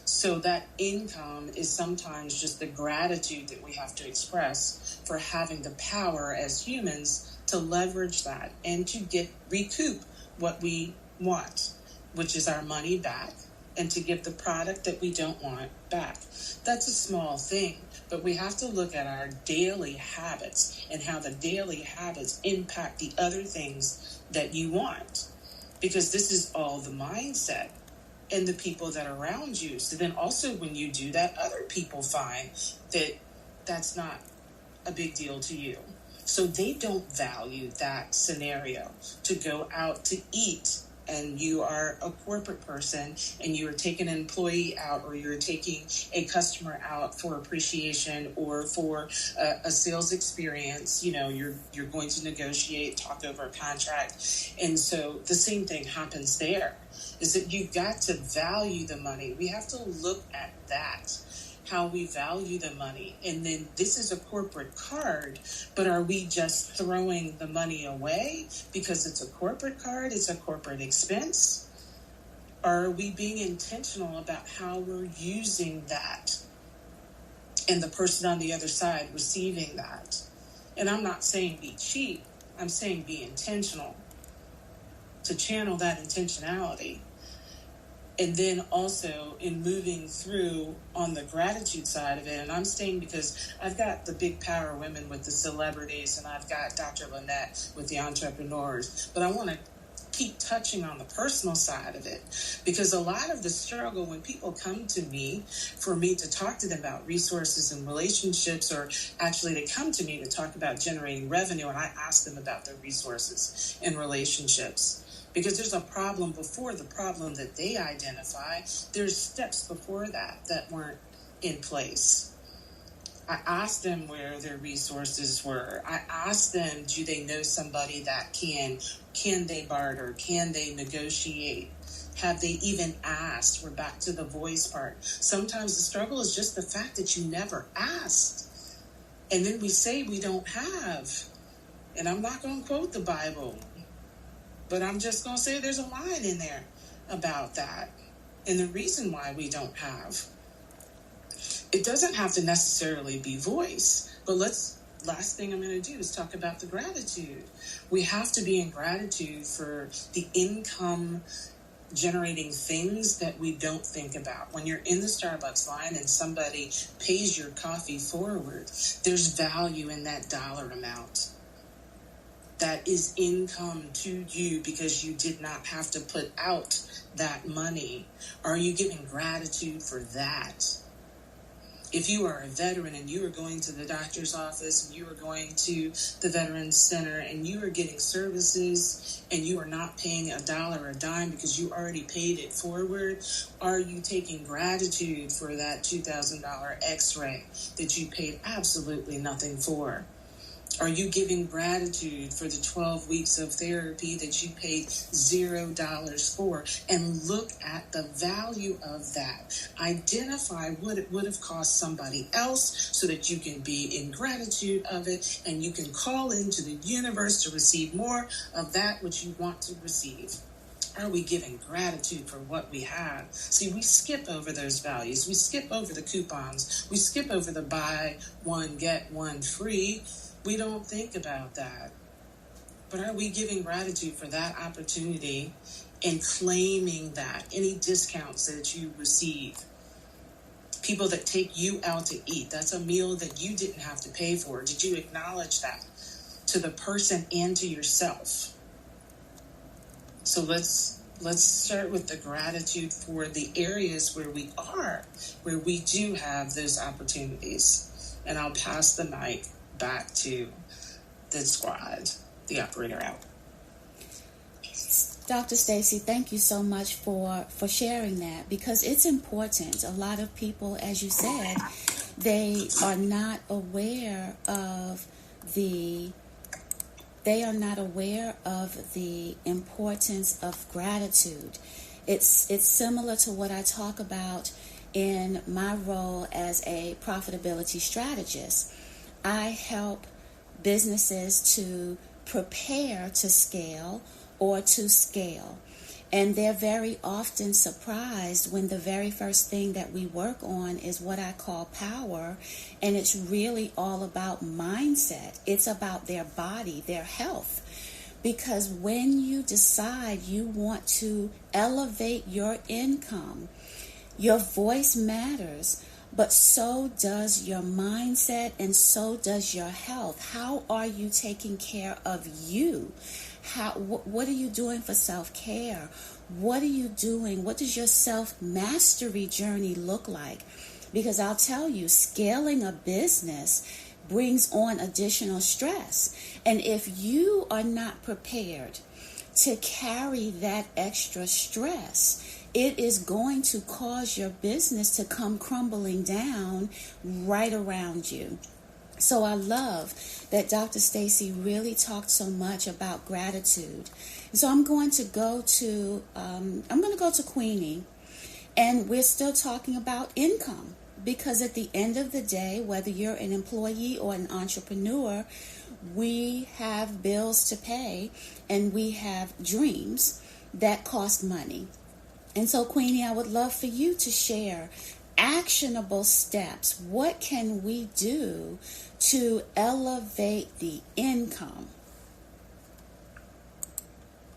So that income is sometimes just the gratitude that we have to express for having the power as humans to leverage that and to recoup what we want, which is our money back, and to give the product that we don't want back. That's a small thing, but we have to look at our daily habits and how the daily habits impact the other things that you want, because this is all the mindset and the people that are around you. So then also when you do that, other people find that that's not a big deal to you. So they don't value that scenario to go out to eat, and you are a corporate person and you are taking an employee out, or you're taking a customer out for appreciation or for a sales experience. You know, you're going to negotiate, talk over a contract. And so the same thing happens there, is that you've got to value the money. We have to look at that, how we value the money. And then this is a corporate card, but are we just throwing the money away because it's a corporate card, it's a corporate expense? Or are we being intentional about how we're using that and the person on the other side receiving that? And I'm not saying be cheap, I'm saying be intentional, to channel that intentionality. And then also in moving through on the gratitude side of it, and I'm saying because I've got the big power women with the celebrities, and I've got Dr. Lynette with the entrepreneurs, but I want to keep touching on the personal side of it, because a lot of the struggle when people come to me for me to talk to them about resources and relationships, or actually they come to me to talk about generating revenue, and I ask them about their resources and relationships. Because there's a problem before the problem that they identify. There's steps before that weren't in place. I asked them where their resources were. I asked them, do they know somebody that can they barter? Can they negotiate? Have they even asked? We're back to the voice part. Sometimes the struggle is just the fact that you never asked. And then we say we don't have. And I'm not going to quote the Bible, but I'm just going to say there's a line in there about that. And the reason why we don't have. It doesn't have to necessarily be voice, but last thing I'm going to do is talk about the gratitude. We have to be in gratitude for the income generating things that we don't think about. When you're in the Starbucks line and somebody pays your coffee forward, there's value in that dollar amount. That is income to you because you did not have to put out that money. Are you giving gratitude for that? If you are a veteran and you are going to the doctor's office and you are going to the Veterans Center and you are getting services and you are not paying $1 or a dime because you already paid it forward, are you taking gratitude for that $2,000 x-ray that you paid absolutely nothing for? Are you giving gratitude for the 12 weeks of therapy that you paid $0 for? And look at the value of that. Identify what it would have cost somebody else so that you can be in gratitude of it, and you can call into the universe to receive more of that which you want to receive. Are we giving gratitude for what we have? See, we skip over those values. We skip over the coupons. We skip over the buy one, get one free. We don't think about that. But are we giving gratitude for that opportunity and claiming that? Any discounts that you receive? People that take you out to eat, that's a meal that you didn't have to pay for. Did you acknowledge that to the person and to yourself? So let's start with the gratitude for the areas where we do have those opportunities. And I'll pass the mic back to the squad, the operator out. Dr. Stacy, thank you so much for sharing that, because it's important. A lot of people, as you said, they are not aware of the importance of gratitude. It's similar to what I talk about in my role as a profitability strategist. I help businesses to prepare to scale or to scale. And they're very often surprised when the very first thing that we work on is what I call power. And it's really all about mindset. It's about their body, their health. Because when you decide you want to elevate your income, your voice matters, but so does your mindset and so does your health. How are you taking care of you? What are you doing for self-care? What are you doing? What does your self-mastery journey look like? Because I'll tell you, scaling a business brings on additional stress. And if you are not prepared to carry that extra stress, it is going to cause your business to come crumbling down right around you. So I love that Dr. Stacy really talked so much about gratitude. And so I'm going to go to Queenie, and we're still talking about income, because at the end of the day, whether you're an employee or an entrepreneur, we have bills to pay and we have dreams that cost money. And so, Queenie, I would love for you to share actionable steps. What can we do to elevate the income?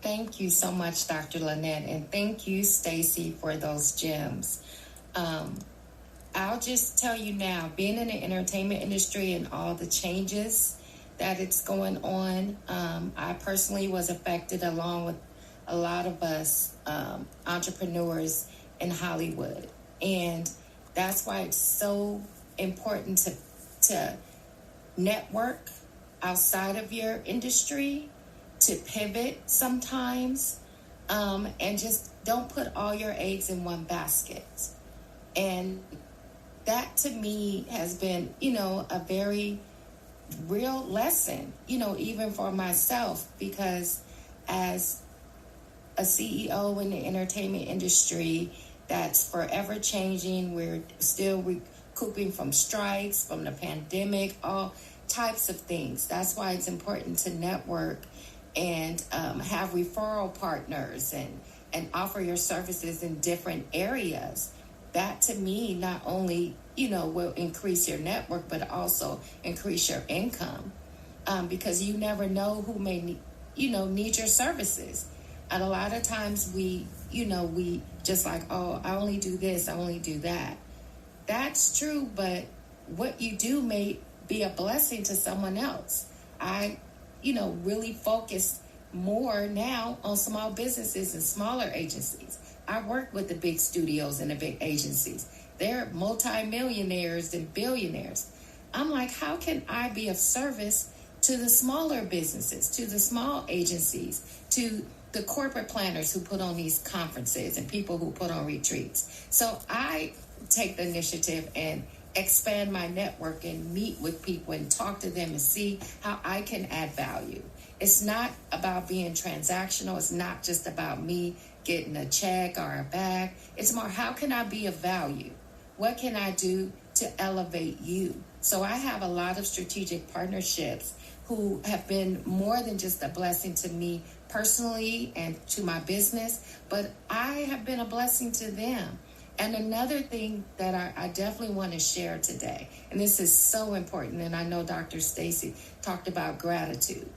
Thank you so much, Dr. Lynette, and thank you, Stacy, for those gems. I'll just tell you now, being in the entertainment industry and all the changes that it's going on, I personally was affected along with a lot of us entrepreneurs in Hollywood. And that's why it's so important to network outside of your industry, to pivot sometimes, and just don't put all your eggs in one basket. And that to me has been, a very real lesson, even for myself, because as a CEO in the entertainment industry that's forever changing, we're still recouping from strikes, from the pandemic, all types of things. That's why it's important to network and have referral partners and offer your services in different areas. That to me not only will increase your network, but also increase your income, because you never know who may need your services. And a lot of times we just like, oh, I only do this, I only do that. That's true, but what you do may be a blessing to someone else. I really focus more now on small businesses and smaller agencies. I work with the big studios and the big agencies. They're multi-millionaires and billionaires. I'm like, how can I be of service to the smaller businesses, to the small agencies, to the corporate planners who put on these conferences and people who put on retreats? So I take the initiative and expand my network and meet with people and talk to them and see how I can add value. It's not about being transactional. It's not just about me getting a check or a bag. It's more, how can I be of value? What can I do to elevate you? So I have a lot of strategic partnerships who have been more than just a blessing to me personally and to my business, but I have been a blessing to them. And another thing that I definitely want to share today, and this is so important, and I know Dr. Stacy talked about gratitude.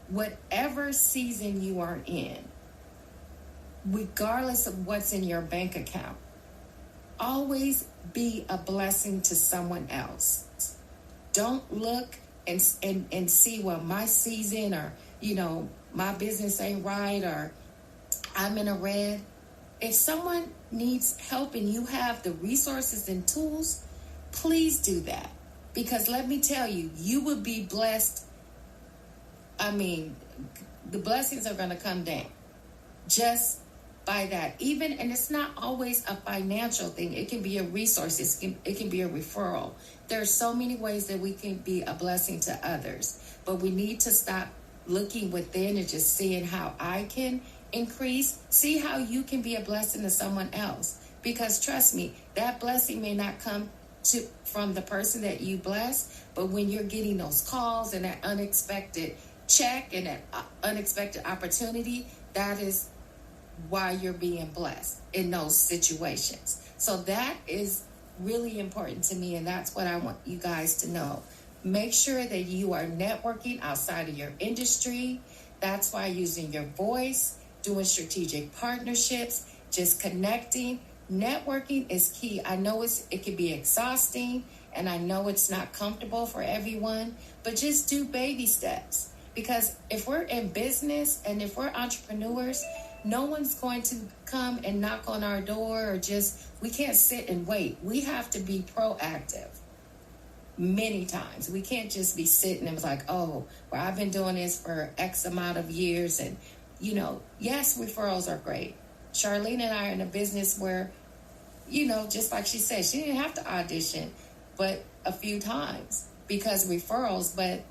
Whatever season you are in, regardless of what's in your bank account, always be a blessing to someone else. Don't look and see, well, my season or, my business ain't right or I'm in a red. If someone needs help and you have the resources and tools, please do that. Because let me tell you, you will be blessed. I mean, the blessings are going to come down just by that. And it's not always a financial thing. It can be a resource. It can be a referral. There are so many ways that we can be a blessing to others. But we need to stop looking within and just seeing how I can increase, see how you can be a blessing to someone else. Because trust me, that blessing may not come from the person that you bless, but when you're getting those calls and that unexpected check and that unexpected opportunity, that is why you're being blessed in those situations. So that is really important to me, and that's what I want you guys to know. Make sure that you are networking outside of your industry. That's why using your voice, doing strategic partnerships, just connecting. Networking is key. I know it can be exhausting, and I know it's not comfortable for everyone, but just do baby steps. Because if we're in business and if we're entrepreneurs, no one's going to come and knock on our door or we can't sit and wait. We have to be proactive many times. We can't just be sitting and like, oh, well, I've been doing this for X amount of years. And, yes, referrals are great. Charlene and I are in a business where, just like she said, she didn't have to audition but a few times because referrals, but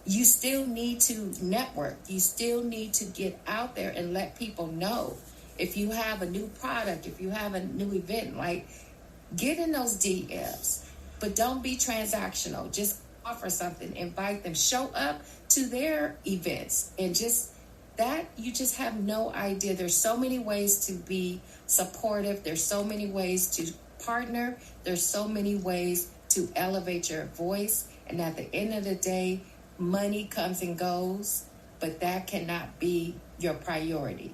you still need to network. You still need to get out there and let people know. If you have a new product, if you have a new event, like get in those DMs, but don't be transactional. Just offer something, invite them, show up to their events, and you just have no idea. There's so many ways to be supportive. There's so many ways to partner. There's so many ways to elevate your voice. And at the end of the day, money comes and goes, but that cannot be your priority.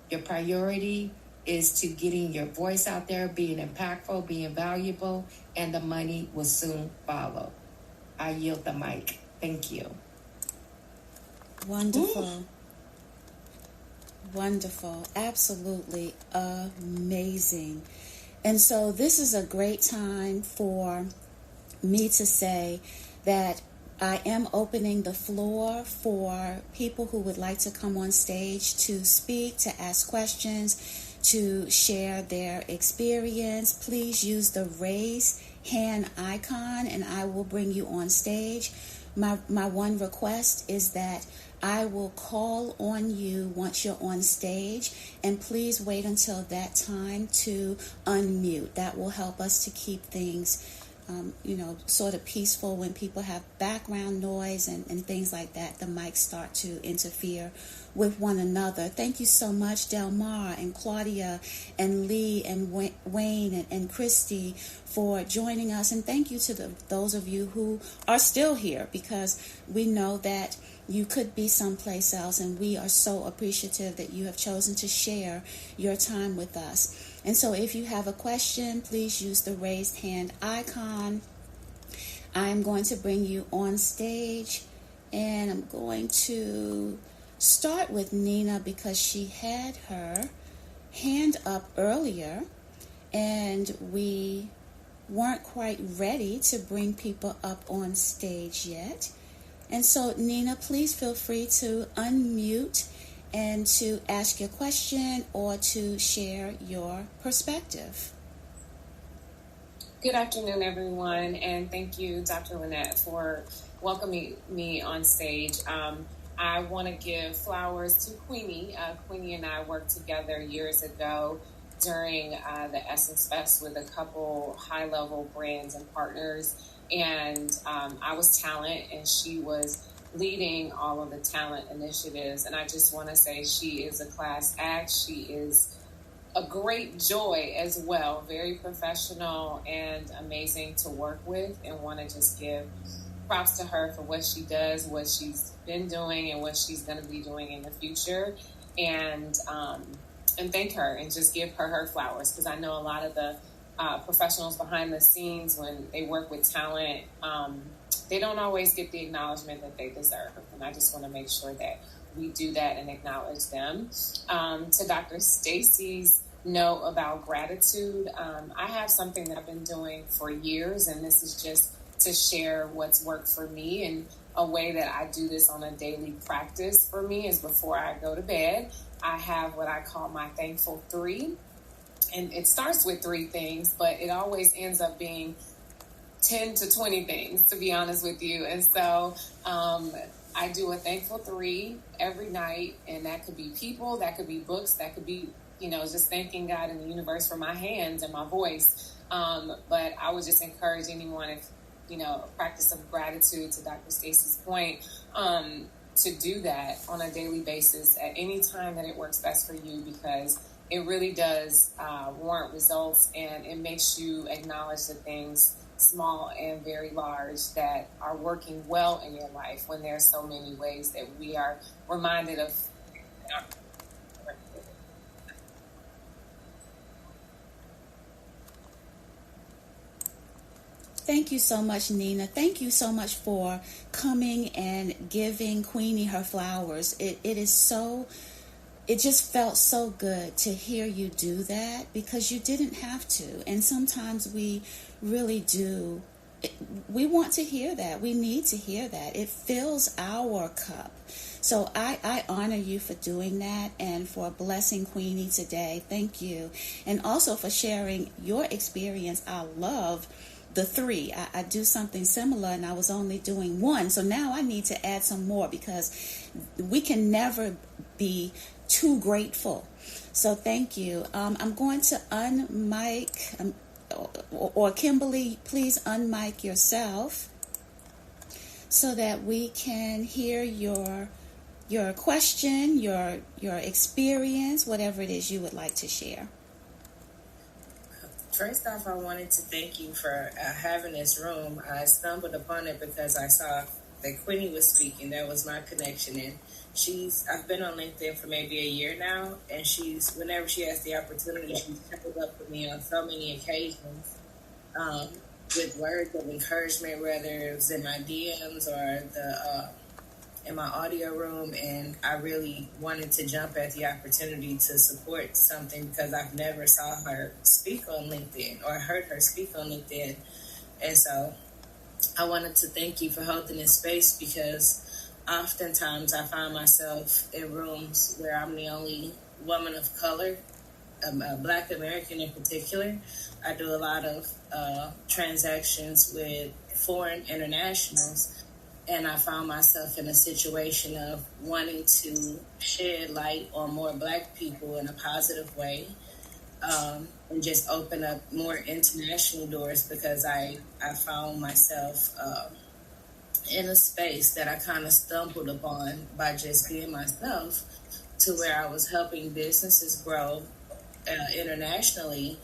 Your priority is to getting your voice out there, being impactful, being valuable, and the money will soon follow. I yield the mic. Thank you. Wonderful. Ooh. Wonderful. Absolutely amazing. And so this is a great time for me to say that I am opening the floor for people who would like to come on stage to speak, to ask questions, to share their experience. Please use the raise hand icon and I will bring you on stage. My one request is that I will call on you once you're on stage, and please wait until that time to unmute. That will help us to keep things sort of peaceful. When people have background noise and things like that, the mics start to interfere with one another. Thank you so much, Delmar and Claudia and Lee and Wayne and Christy for joining us. And thank you to those of you who are still here, because we know that you could be someplace else, and we are so appreciative that you have chosen to share your time with us. And so if you have a question, please use the raised hand icon. I'm going to bring you on stage, and I'm going to start with Nina because she had her hand up earlier, and we weren't quite ready to bring people up on stage yet. And so, Nina, please feel free to unmute and to ask your question or to share your perspective. Good afternoon, everyone, and thank you, Dr. Lynette, for welcoming me on stage. I want to give flowers to Queenie. Queenie and I worked together years ago during the Essence Fest with a couple high-level brands and partners. And I was talent, and she was leading all of the talent initiatives. And I just want to say she is a class act. She is a great joy as well, very professional and amazing to work with, and want to just give props to her for what she does, what she's been doing, and what she's going to be doing in the future. And thank her and just give her flowers, because I know a lot of the professionals behind the scenes, when they work with talent, they don't always get the acknowledgement that they deserve. And I just want to make sure that we do that and acknowledge them. To Dr. Stacy's note about gratitude, I have something that I've been doing for years, and this is just to share what's worked for me. And a way that I do this on a daily practice for me is before I go to bed, I have what I call my thankful 3. And it starts with 3 things, but it always ends up being 10 to 20 things, to be honest with you. And so I do a thankful 3 every night, and that could be people, that could be books, that could be, just thanking God and the universe for my hands and my voice. But I would just encourage anyone, if, a practice of gratitude, to Dr. Stacy's point, to do that on a daily basis at any time that it works best for you, because it really does warrant results, and it makes you acknowledge the things, small and very large, that are working well in your life, when there are so many ways that we are reminded of. Thank you so much, Nina. Thank you so much for coming and giving Queenie her flowers. It just felt so good to hear you do that, because you didn't have to. And sometimes we really do. We want to hear that. We need to hear that. It fills our cup. So I honor you for doing that, and for blessing Queenie today. Thank you. And also for sharing your experience. I love the 3. I do something similar, and I was only doing 1. So now I need to add some more, because we can never be too grateful. So thank you. I'm going to unmic, or Kimberly, please unmic yourself so that we can hear your question, your experience, whatever it is you would like to share. First off, I wanted to thank you for having this room. I stumbled upon it because I saw that Queenie was speaking. That was my connection. And I've been on LinkedIn for maybe a year now, and whenever she has the opportunity, she's coupled up with me on so many occasions with words of encouragement, whether it was in my DMs or in my audio room. And I really wanted to jump at the opportunity to support something, because I've never saw her speak on LinkedIn or heard her speak on LinkedIn. And so I wanted to thank you for holding this space, because oftentimes I find myself in rooms where I'm the only woman of color, a Black American in particular. I do a lot of transactions with foreign internationals, and I found myself in a situation of wanting to shed light on more Black people in a positive way, and just open up more international doors, because I found myself in a space that I kind of stumbled upon by just being myself, to where I was helping businesses grow internationally.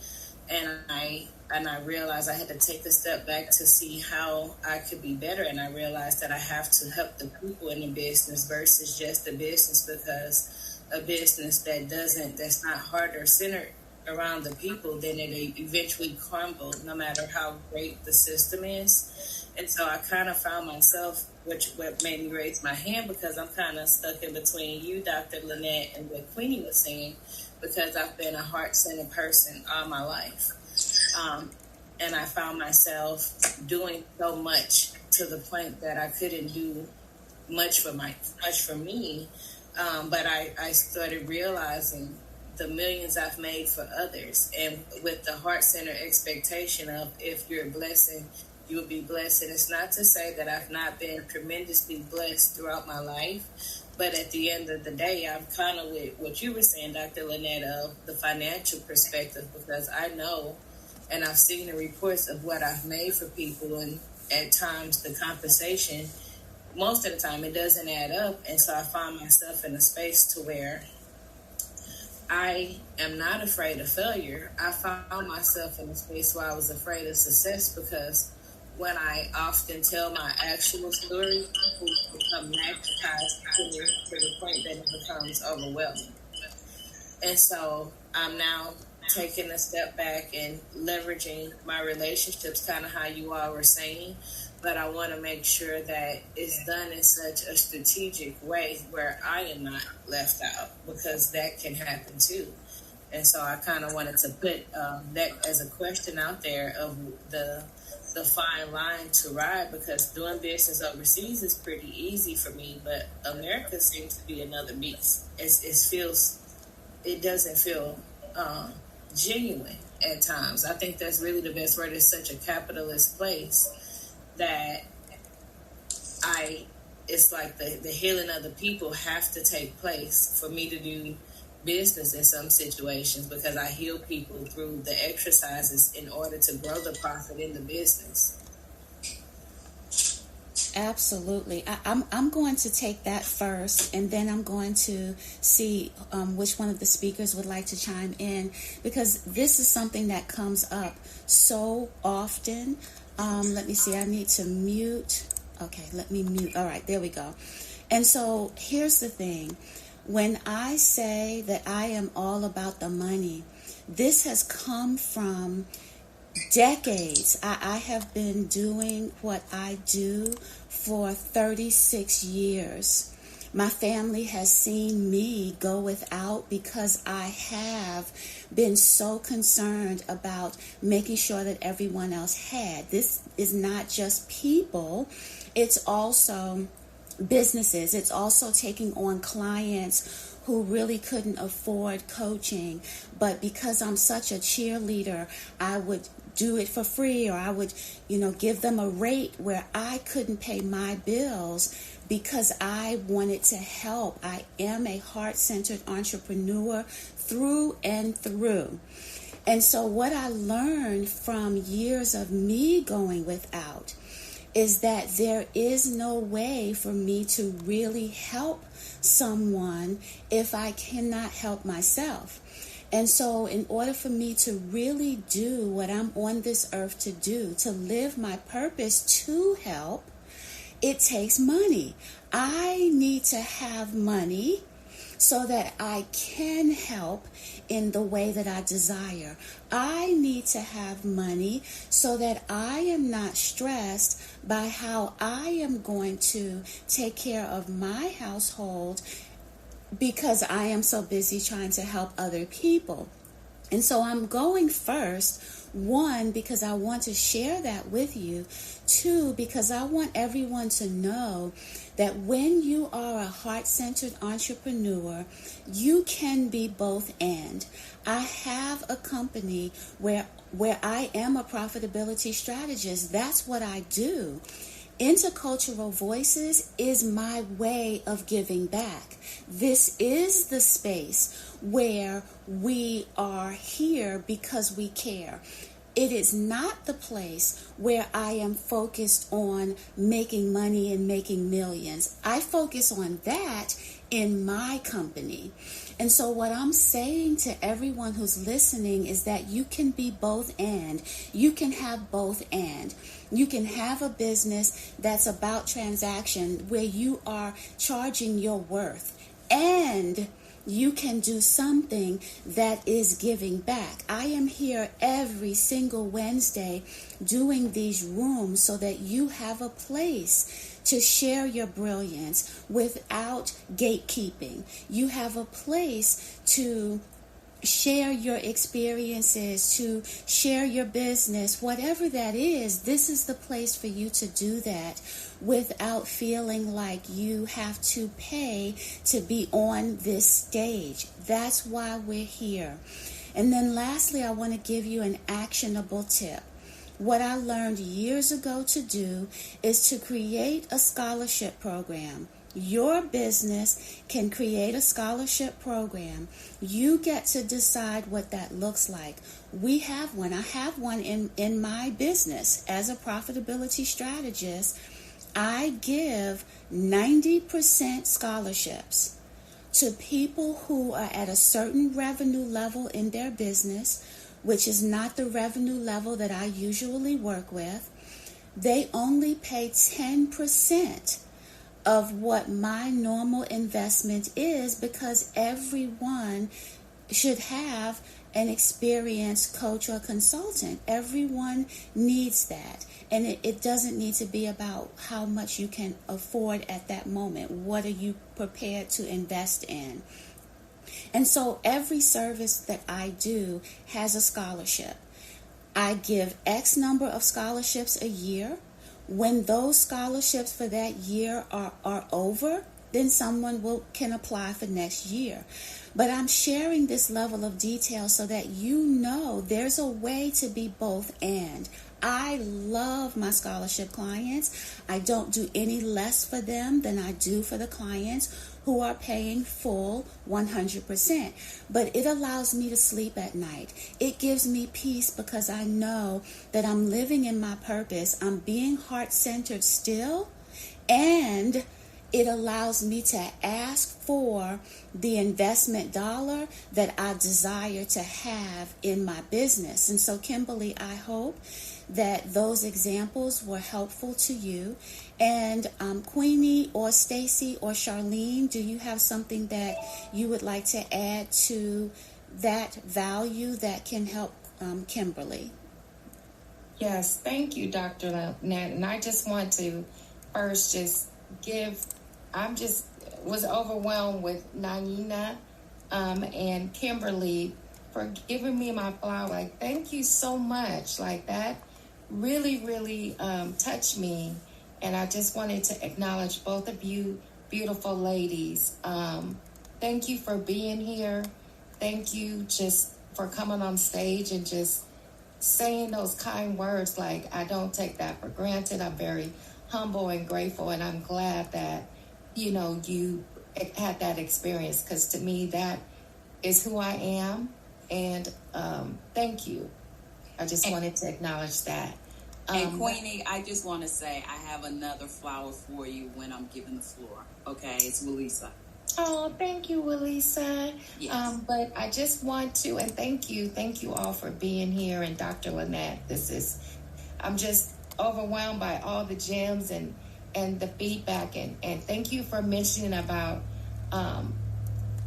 And I realized I had to take a step back to see how I could be better. And I realized that I have to help the people in the business versus just the business, because a business that's not heart or centered around the people, then it eventually crumbles, no matter how great the system is. And so I kind of found myself, what made me raise my hand, because I'm kind of stuck in between you, Dr. Lynette, and what Queenie was saying, because I've been a heart-centered person all my life. And I found myself doing so much to the point that I couldn't do much for me. But I started realizing the millions I've made for others, and with the heart-centered expectation of, if you're a blessing, you will be blessed. And it's not to say that I've not been tremendously blessed throughout my life, but at the end of the day, I'm kind of with what you were saying, Dr. Lynette, of the financial perspective, because I know, and I've seen the reports of what I've made for people, and at times the compensation, most of the time, it doesn't add up. And so I find myself in a space to where I am not afraid of failure. I found myself in a space where I was afraid of success, because when I often tell my actual story, people become magnetized to me to the point that it becomes overwhelming. And so I'm now taking a step back and leveraging my relationships, kind of how you all were saying, but I want to make sure that it's done in such a strategic way where I am not left out, because that can happen too. And so I kind of wanted to put that as a question out there of the fine line to ride, because doing business overseas is pretty easy for me, but America seems to be another beast. It doesn't feel genuine at times. I think that's really the best word. It's such a capitalist place that I it's like the healing of the people have to take place for me to do business in some situations, because I heal people through the exercises in order to grow the profit in the business. Absolutely. I'm going to take that first, and then I'm going to see which one of the speakers would like to chime in, because this is something that comes up so often. Let me see. I need to mute. Okay, let me mute. All right, there we go. And so here's the thing. When I say that I am all about the money, this has come from decades. I have been doing what I do for 36 years. My family has seen me go without because I have been so concerned about making sure that everyone else had. This is not just people, it's also businesses. It's also taking on clients who really couldn't afford coaching, but because I'm such a cheerleader, I would do it for free, or I would, give them a rate where I couldn't pay my bills because I wanted to help. I am a heart-centered entrepreneur through and through. And so what I learned from years of me going without is that there is no way for me to really help someone if I cannot help myself. And so in order for me to really do what I'm on this earth to do, to live my purpose to help, it takes money. I need to have money so that I can help in the way that I desire. I need to have money so that I am not stressed by how I am going to take care of my household because I am so busy trying to help other people. And so I'm going first, one, because I want to share that with you. Two, because I want everyone to know that when you are a heart-centered entrepreneur, you can be both and. I have a company where I am a profitability strategist. That's what I do. InterCultural Voices is my way of giving back. This is the space where we are here because we care. It is not the place where I am focused on making money and making millions. I focus on that in my company. And so what I'm saying to everyone who's listening is that you can be both and. You can have both and. You can have a business that's about transaction where you are charging your worth, and you can do something that is giving back. I am here every single Wednesday doing these rooms so that you have a place to share your brilliance without gatekeeping. You have a place to share your experiences, to share your business, whatever that is. This is the place for you to do that without feeling like you have to pay to be on this stage. That's why we're here. And then lastly, I want to give you an actionable tip. What I learned years ago to do is to create a scholarship program. Your business can create a scholarship program. You get to decide what that looks like. We have one. I have one in my business. As a profitability strategist, I give 90% scholarships to people who are at a certain revenue level in their business, which is not the revenue level that I usually work with. They only pay 10% of what my normal investment is, because everyone should have an experienced coach or consultant. Everyone needs that. And it doesn't need to be about how much you can afford at that moment. What are you prepared to invest in? And so every service that I do has a scholarship. I give X number of scholarships a year. When those scholarships for that year are over, then someone can apply for next year. But I'm sharing this level of detail so that you know there's a way to be both and. I love my scholarship clients. I don't do any less for them than I do for the clients who are paying full 100%. But it allows me to sleep at night. It gives me peace because I know that I'm living in my purpose. I'm being heart-centered still, and it allows me to ask for the investment dollar that I desire to have in my business. And so, Kimberly, I hope that those examples were helpful to you. And Queenie or Stacy or Charlene, do you have something that you would like to add to that value that can help Kimberly? Yes, thank you, Dr. Lynette. And I just want to first was overwhelmed with Naina and Kimberly for giving me my flower. Like, thank you so much. Like, that really, really touched me. And I just wanted to acknowledge both of you beautiful ladies. Thank you for being here. Thank you just for coming on stage and just saying those kind words. Like, I don't take that for granted. I'm very humble and grateful, and I'm glad that, you had that experience, because to me, that is who I am. And thank you. I just wanted to acknowledge that. And Queenie, I just want to say I have another flower for you when I'm giving the floor. Okay, it's Walisa. Oh, thank you, Walisa. Yes. But I just want to, and thank you all for being here. And Dr. Lynette, I'm just overwhelmed by all the gems and the feedback. And thank you for mentioning about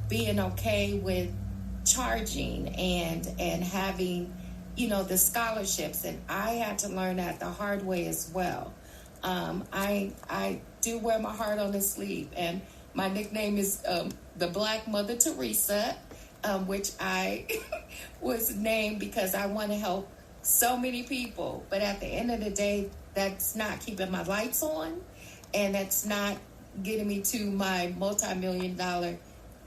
being okay with charging and having, the scholarships. And I had to learn that the hard way as well. I do wear my heart on the sleeve, and my nickname is the Black Mother Teresa, which I was named because I want to help so many people. But at the end of the day, that's not keeping my lights on, and that's not getting me to my multi-million-dollar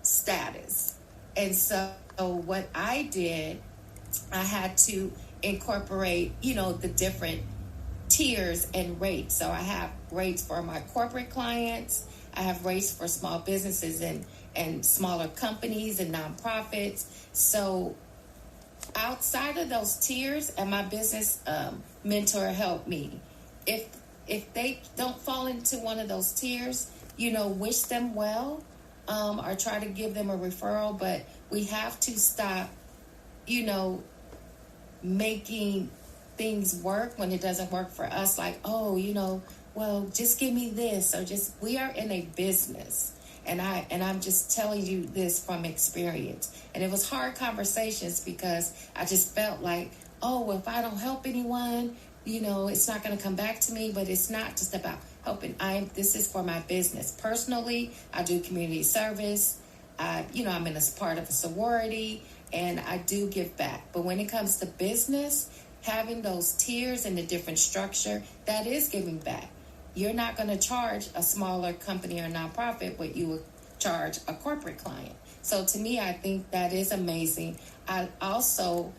status. And so what I did, I had to incorporate, the different tiers and rates. So I have rates for my corporate clients. I have rates for small businesses and smaller companies and nonprofits. So outside of those tiers, and my business mentor helped me. If they don't fall into one of those tiers, wish them well, or try to give them a referral. But we have to stop, making things work when it doesn't work for us. Like, well, just give me this, or we are in a business. And I'm just telling you this from experience. And it was hard conversations because I just felt like, if I don't help anyone, it's not going to come back to me. But it's not just about helping. This is for my business. Personally, I do community service. I'm in a part of a sorority, and I do give back. But when it comes to business, having those tiers and the different structure, that is giving back. You're not going to charge a smaller company or nonprofit what you would charge a corporate client. So to me, I think that is amazing. I also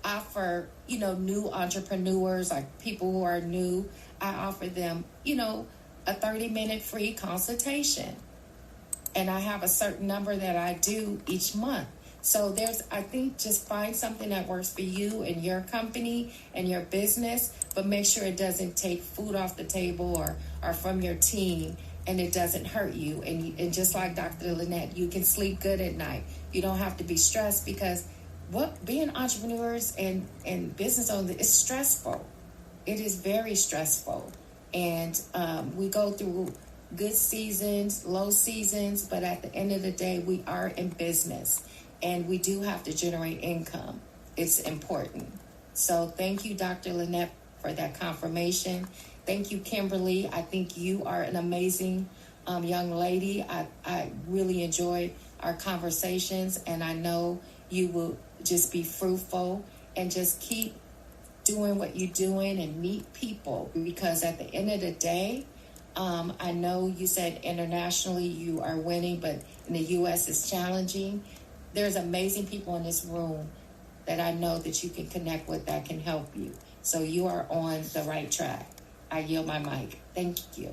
offer, new entrepreneurs, like people who are new, I offer them, a 30-minute free consultation. And I have a certain number that I do each month. So I think just find something that works for you and your company and your business, but make sure it doesn't take food off the table or from your team, and it doesn't hurt you. And just like Dr. Lynette, you can sleep good at night. You don't have to be stressed, because being entrepreneurs and business owners is stressful. It is very stressful. And we go through good seasons, low seasons, but at the end of the day, we are in business. And we do have to generate income. It's important. So thank you, Dr. Lynette, for that confirmation. Thank you, Kimberly. I think you are an amazing young lady. I really enjoyed our conversations, and I know you will just be fruitful and just keep doing what you're doing and meet people, because at the end of the day, I know you said internationally you are winning, but in the U.S. it's challenging. There's amazing people in this room that I know that you can connect with that can help you. So you are on the right track. I yield my mic. Thank you.